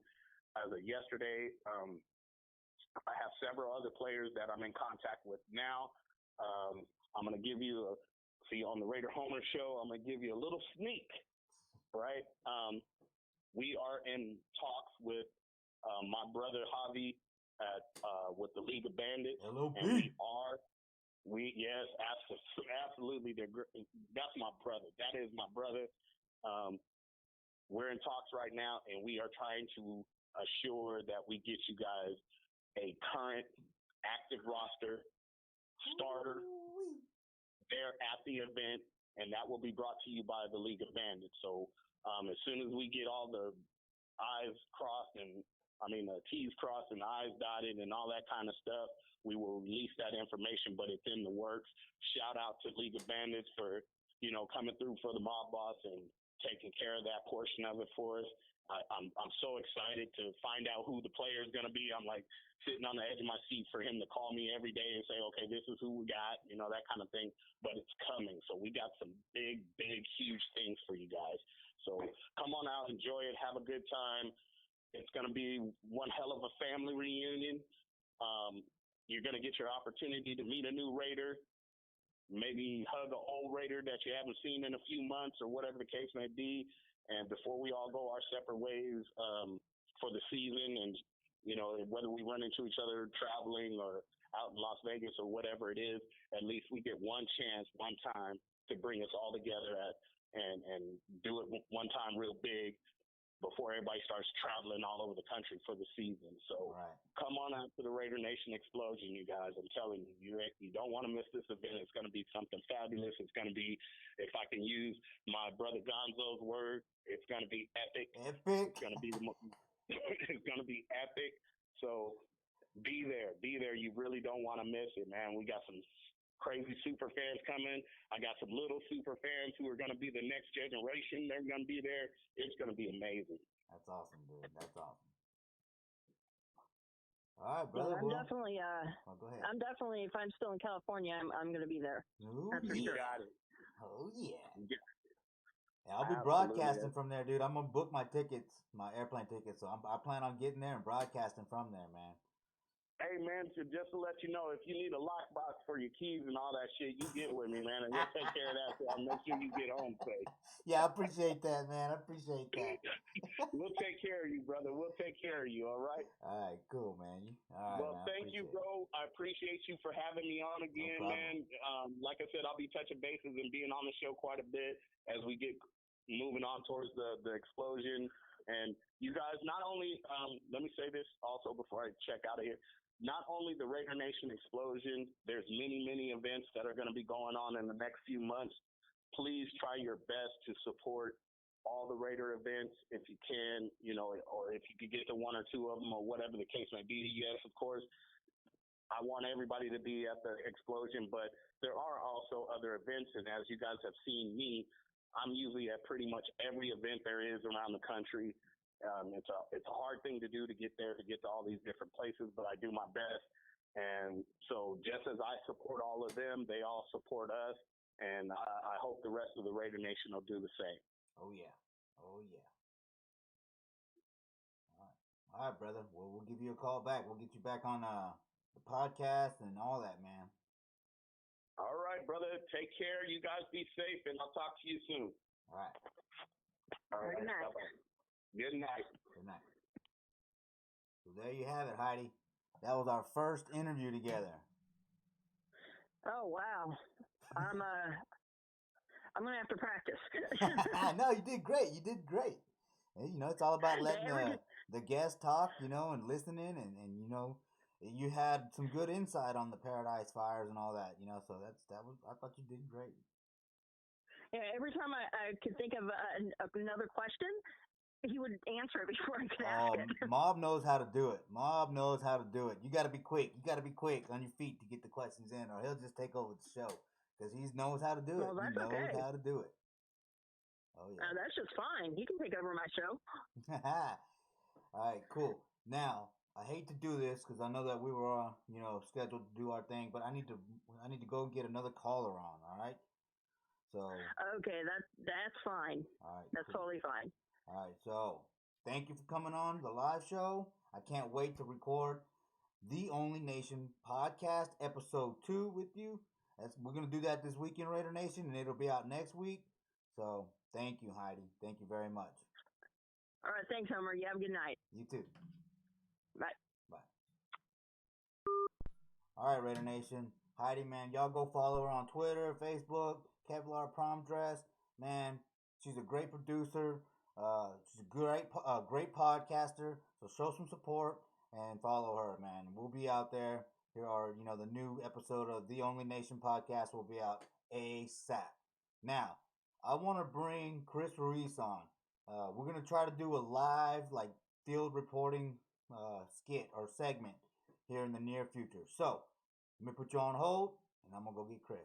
as of yesterday. I have several other players that I'm in contact with now. I'm going to give you on the Raider Homer Show, I'm going to give you a little sneak, right? We are in talks with my brother Javi with the League of Bandits. LOP. And yes, absolutely. That's my brother. That is my brother. We're in talks right now, and we are trying to assure that we get you guys a current active roster starter there at the event, and that will be brought to you by the League of Bandits. So as soon as we get all the T's crossed and I's dotted and all that kind of stuff, we will release that information, but it's in the works. Shout out to League of Bandits for, coming through for the Mob Boss and taking care of that portion of it for us. I'm so excited to find out who the player is going to be. I'm like sitting on the edge of my seat for him to call me every day and say, okay, this is who we got, that kind of thing. But it's coming. So we got some big, huge things for you guys. So come on out, enjoy it, have a good time. It's going to be one hell of a family reunion. You're going to get your opportunity to meet a new Raider, maybe hug an old Raider that you haven't seen in a few months or whatever the case may be. And before we all go our separate ways for the season, and whether we run into each other traveling or out in Las Vegas or whatever it is, at least we get one chance, one time to bring us all together and do it one time real big before everybody starts traveling all over the country for the season. So come on out to the Raider Nation Explosion, you guys. I'm telling you, you don't want to miss this event. It's going to be something fabulous. It's going to be, if I can use my brother Gonzo's word, it's going to be epic. Epic. It's going to be it's going to be epic. So be there. You really don't want to miss it, man. We got some crazy super fans coming. I got some little super fans who are going to be the next generation. They're going to be there. It's going to be amazing. That's awesome, dude. That's awesome. All right, brother. I'm definitely. go ahead. I'm definitely. If I'm still in California, I'm going to be there. Ooh, that's for sure. Got it. Oh yeah. Yeah. I'll be broadcasting from there, dude. I'm gonna book my tickets, my airplane tickets. So I plan on getting there and broadcasting from there, man. Hey, man, just to let you know, if you need a lockbox for your keys and all that shit, you get with me, man, and we'll take care of that. So I'll make sure you get home safe. Yeah, I appreciate that, man. I appreciate that. We'll take care of you, brother. We'll take care of you, all right? All right, cool, man. All right, well, man, thank you, bro. I appreciate you for having me on again, man. Like I said, I'll be touching bases and being on the show quite a bit as we get moving on towards the explosion. And you guys, not only, let me say this also before I check out of here, not only the Raider Nation Explosion, there's many, many events that are going to be going on in the next few months. Please try your best to support all the Raider events if you can, or if you could get to one or two of them or whatever the case may be. Yes, of course, I want everybody to be at the explosion, but there are also other events. And as you guys have seen me, I'm usually at pretty much every event there is around the country. It's a hard thing to do to get there, to get to all these different places, but I do my best. And so just as I support all of them, they all support us. And I hope the rest of the Raider Nation will do the same. Oh, yeah. Oh, yeah. All right, brother. Well, we'll give you a call back. We'll get you back on the podcast and all that, man. All right, brother. Take care. You guys be safe, and I'll talk to you soon. All right. All right. Good night. Bye-bye. Good night. Good night. So there you have it, Heidi. That was our first interview together. Oh wow. I'm gonna have to practice. No, you did great. You did great. And, it's all about letting the guests talk, and listening, and you had some good insight on the Paradise Fires and all that, so I thought you did great. Yeah, every time I could think of another question, he would answer it before I could ask it. Mob knows how to do it. You got to be quick. You got to be quick on your feet to get the questions in, or he'll just take over the show because he knows how to do it. Well, He knows how to do it. Oh yeah. That's just fine. He can take over my show. All right, cool. Now I hate to do this because I know that we were, scheduled to do our thing, but I need to go and get another caller on. All right. So. Okay, that's fine. All right. That's cool. totally fine. All right, so thank you for coming on the live show. I can't wait to record the Only Nation podcast episode 2 with you. We're going to do that this weekend, Raider Nation, and it'll be out next week. So thank you, Heidi. Thank you very much. All right, thanks, Homer. You have a good night. You too. Bye. Bye. All right, Raider Nation. Heidi, man, y'all go follow her on Twitter, Facebook, Kevlar Prom Dress. Man, she's a great producer. She's a great podcaster, so show some support and follow her, man. We'll be out there. Here are, the new episode of The Only Nation podcast will be out ASAP. Now, I want to bring Chris Ruiz on. We're going to try to do a live, field reporting skit or segment here in the near future. So, let me put you on hold, and I'm going to go get Chris.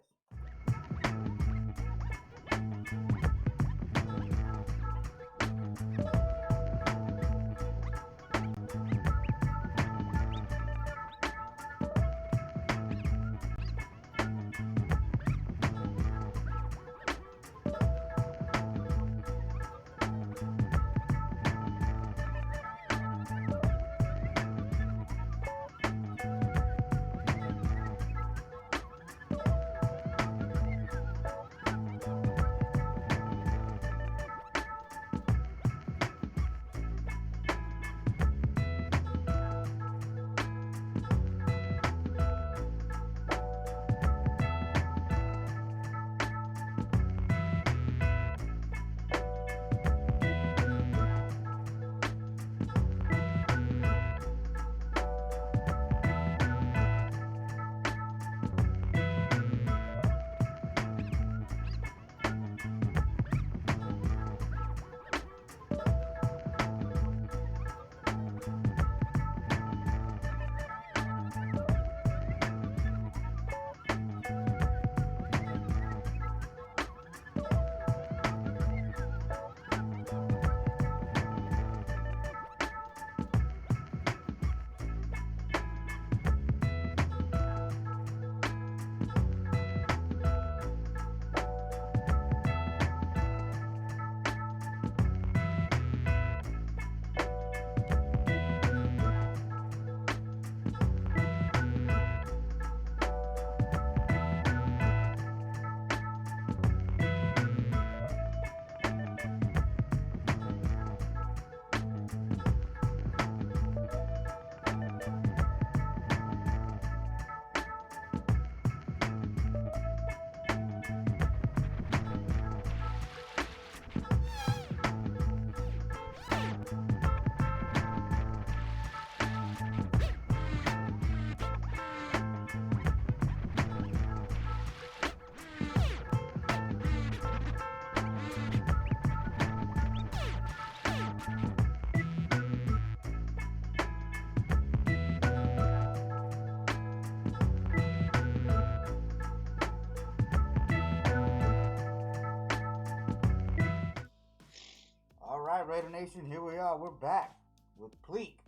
right, Raider Nation, here we are. We're back with Pleek.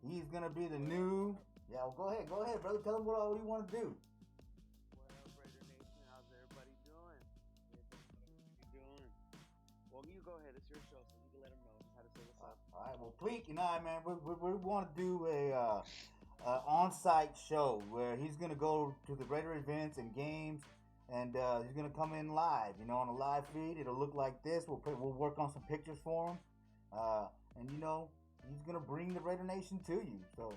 He's gonna be the new. Yeah, well, go ahead, brother. Tell him what all you want to do. What up, Raider Nation? How's everybody doing? Well, you go ahead. It's your show, so you can let them know how to say what's up. All right, well, Pleek and I, man, we want to do a on-site show where he's gonna go to the Raider events and games, and he's gonna come in live. You know, on a live feed, it'll look like this. We'll work on some pictures for him, and you know, he's gonna bring the Raider Nation to you. So,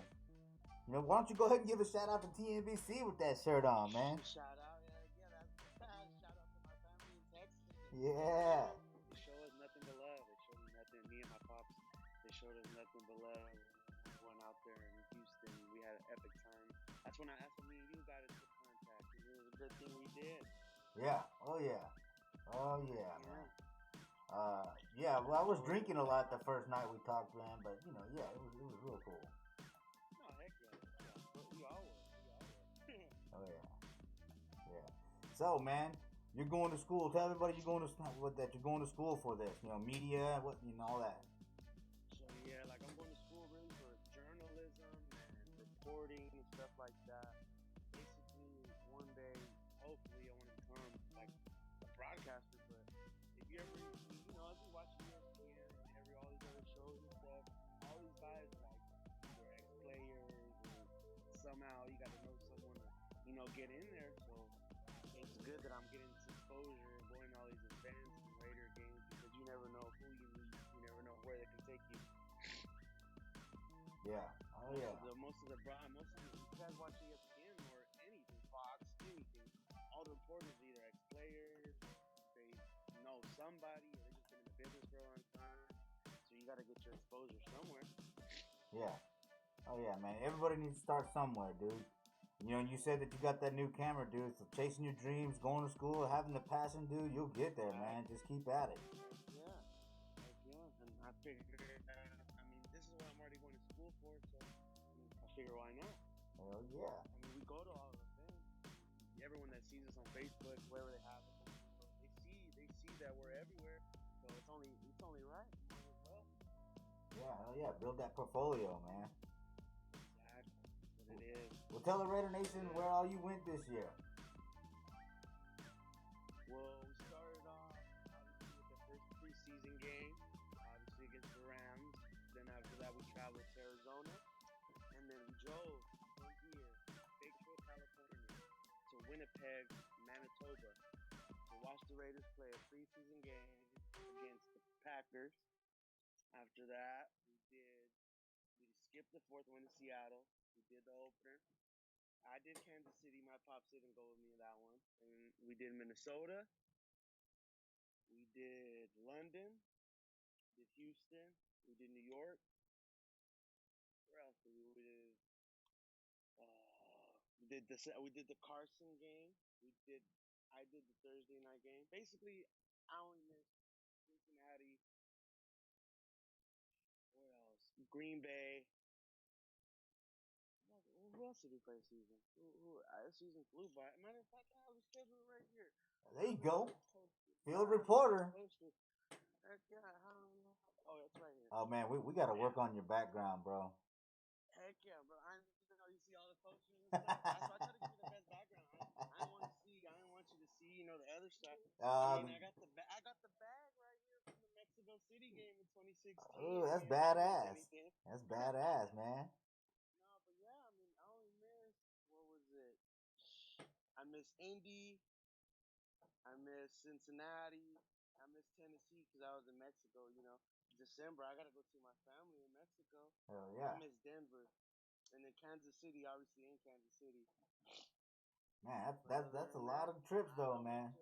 you know, why don't you go ahead and give a shout out to TNBC with that shirt on, man? Shout out, shout out to my family in Texas. Yeah. They show us nothing but love. They showed me nothing. Me and my pops, they showed us nothing but love. We went out there in Houston. We had an epic time. That's when me and you got into contact. It was a good thing we did. Yeah. Oh yeah. Oh yeah, man. Yeah. Well, I was drinking a lot the first night we talked, man. But you know, yeah, it was real cool. No, heck yeah. But we all were. Oh yeah. Yeah. So, man, you're going to school. Tell everybody that you're going to school for this. You know, media, all that. So yeah, like I'm going to school really for journalism and reporting and stuff like that. Basically, one day, hopefully, I want to become like a broadcaster. But if you ever, if you watch ESPN and all these other shows and stuff, all these guys like they're ex-players, and somehow you got to know someone to, get in there. So it's good that I'm getting this exposure and going to all these events and Raider games because you never know who you meet, you never know where they can take you. Yeah. Oh yeah. Most of the you guys watch ESPN or anything, Fox, anything. All the reporters are either ex-players, they know somebody, or they just been in the business for a long time. So you got to get your exposure somewhere. Yeah. Oh yeah, man. Everybody needs to start somewhere, dude. You know, you said that you got that new camera, dude. So chasing your dreams, going to school, having the passion, dude, you'll get there, man. Just keep at it. Yeah. And I figured, this is what I'm already going to school for, so I figure why not? Hell yeah. We go to all the events. Everyone that sees us on Facebook, wherever they have us, they see that we're everywhere. So it's only right. Well. Yeah, hell yeah. Build that portfolio, man. Exactly. That's what it is. Well, tell the Raider Nation where all you went this year. Well, we started off obviously with the first preseason game, obviously against the Rams. Then after that, we traveled to Arizona, and then we drove from here, Batesville, California, to Winnipeg, Manitoba, to watch the Raiders play a preseason game against the Packers. After that, we skipped the fourth, went to Seattle. We did the opener. I did Kansas City. My pops didn't go with me in that one. And we did Minnesota. We did London. We did Houston. We did New York. Where else did we did? We did the Carson game. I did the Thursday night game. Basically, I only missed Cincinnati. Where else? Green Bay. Who else did we play this season? This season flew by. Matter of fact, I have the schedule right here. There you go. Field reporter. Heck yeah, I don't know. Oh, that's right here. Oh man, we got to work on your background, bro. Heck yeah, bro. You see all the posters and stuff. I try to give you the best background. I don't want you to see, the other stuff. I got the bag right here from the Mexico City game in 2016. Oh, that's badass. That's badass, man. I miss Indy. I miss Cincinnati. I miss Tennessee because I was in Mexico. December I gotta go see my family in Mexico. Hell yeah. I miss Denver, and then Kansas City, obviously in Kansas City. Man, that's a lot of trips though, man.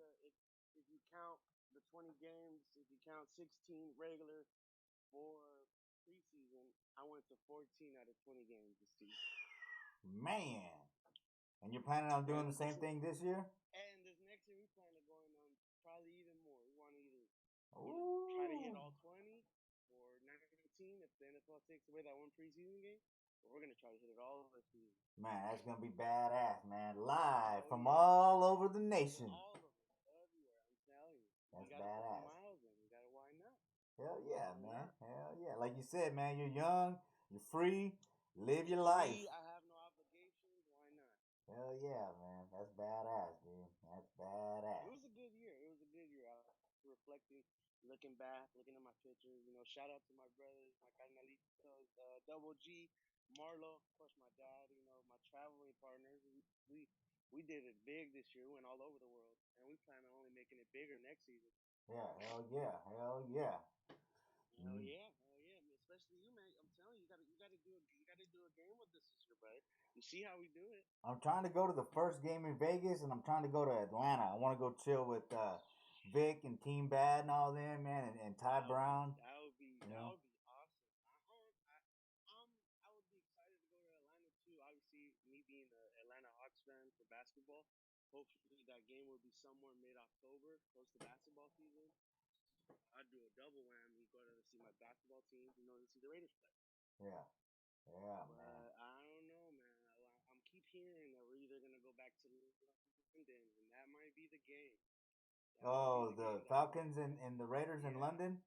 If you count the 20 games, if you count 16 regular for preseason, I went to 14 out of 20 games this season. Man. And you're planning on doing the same thing this year? And this next year, we plan on going on probably even more. We want to either Ooh. try to hit all 20 or 19 if the NFL takes away that one preseason game. But we're going to try to hit it all this season. Man, that's going to be badass, man. Live from all over the nation. All of it, everywhere, I'm telling you. That's you gotta badass. put the miles in. You got to widen up. Hell yeah, Why man. not? Hell yeah. Like you said, man, you're young, you're free, live your I'm life. free. I have no obligations. Why not? Hell yeah, man. That's badass, dude. That's badass. It was a good year. It was a good year. I was reflecting, looking back, looking at my pictures. You know, shout out to my brothers, my carnalitos, Double G, Marlo, of course, my dad. You know, my traveling partners. We did it big this year. We went all over the world, and we plan on only making it bigger next season. Yeah, hell yeah. Hell yeah. Hell Mm. yeah, hell yeah. Especially you, man. I'm telling you, you gotta do a game with us this year, brother. You see how we do it. I'm trying to go to the first game in Vegas, and I'm trying to go to Atlanta. I want to go chill with Vic and Team Bad and all them, man, and Ty Brown. That would be You know? awesome. I would be excited to go to Atlanta too. Obviously, me being an Atlanta Hawks fan for basketball, hopefully that game will be somewhere mid-October, close to basketball season. I'd do a double whammy, go to see my basketball team, you know, to see the Raiders play. Yeah. Yeah, But man. I don't know, man. I'm keep hearing that we're either gonna go back to London, and that might be the game. That might be Oh, the the game that Falcons and the Raiders in yeah, London?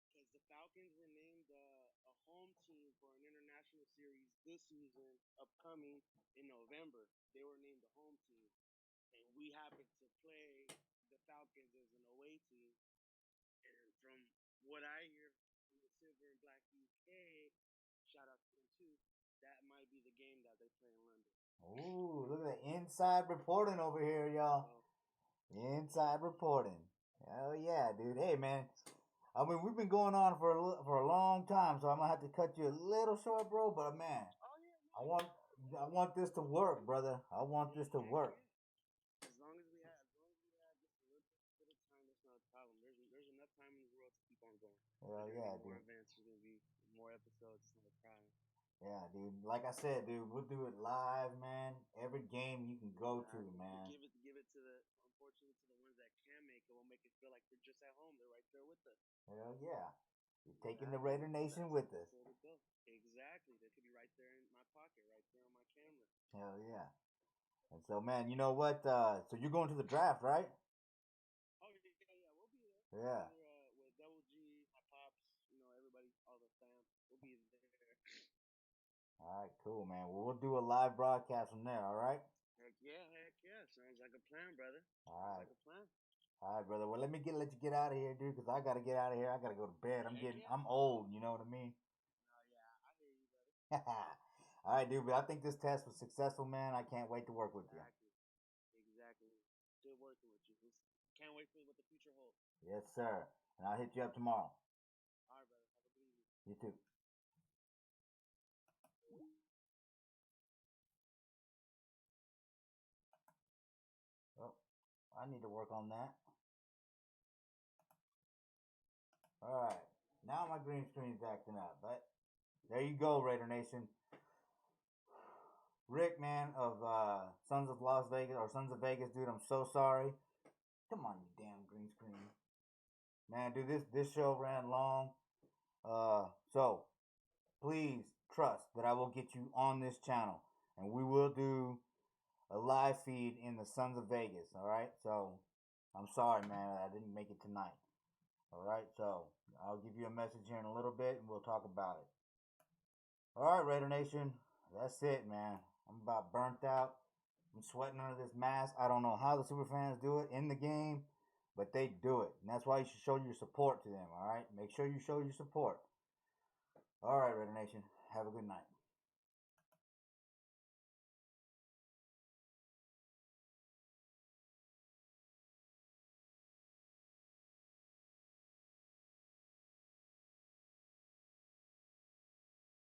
because the Falcons were named a home team for an international series this season, upcoming in November. They were named the home team, and we happened to play the Falcons as an away team. And from what I hear from the Silver and Black UK, shout out to them too. That might be the game that they play in London. Ooh, look at the inside reporting over here, y'all. So Inside reporting. Hell yeah, dude. Hey, man. I mean, we've been going on for a long time, so I'm gonna have to cut you a little short, bro. But man, oh yeah, no, I want I want this to work, brother. I want this to heck work. yeah. As long as we have just a little bit of time, that's not a problem. There's enough time in the world to keep on going. Hell There's gonna yeah, be more dude. events. There's gonna be more episodes. It's not a problem. Yeah, dude. Like I said, dude, we'll do it live, man. Every game you can go to, Exactly. man. Give it to the unfortunately to the ones that can make it. We'll make it feel like they're just at home. They're right there with us. Hell yeah. You're taking the Exactly. Raider Nation with us. That's where to go. Exactly. They could be right there in my pocket, right there on my camera. Hell yeah. And so, man, you know what? So you're going to the draft, right? Oh yeah, yeah. We'll be there. Yeah. With Double G, my pops, you know, everybody, all the fam. We'll be there. All right, cool, man. Well, we'll do a live broadcast from there, all right? Heck yeah, heck yeah. Sounds like a plan, brother. All Sounds right. like a plan. All right, brother. Well, let you get out of here, dude, because I got to get out of here. I got to go to bed. Heck yeah. I'm old, you know what I mean? Oh yeah, I hear you, brother. All right, dude, but I think this test was successful, man. I can't wait to work with you. Exactly. Good working with you. Can't wait for what the future holds. Yes, sir. And I'll hit you up tomorrow. All right, brother. Have a good evening. You too. Oh, I need to work on that. All right. Now my green screen's acting up, but there you go, Raider Nation. Rick, man, of Sons of Las Vegas or Sons of Vegas, dude, I'm so sorry. Come on, you damn green screen. Man, dude, this show ran long. So please trust that I will get you on this channel, and we will do a live feed in the Sons of Vegas. All right. So I'm sorry, man, I didn't make it tonight. All right. So I'll give you a message here in a little bit, and we'll talk about it. All right, Raider Nation. That's it, man. I'm about burnt out. I'm sweating under this mask. I don't know how the super fans do it in the game, but they do it. And that's why you should show your support to them, all right? Make sure you show your support. All right, Raider Nation. Have a good night.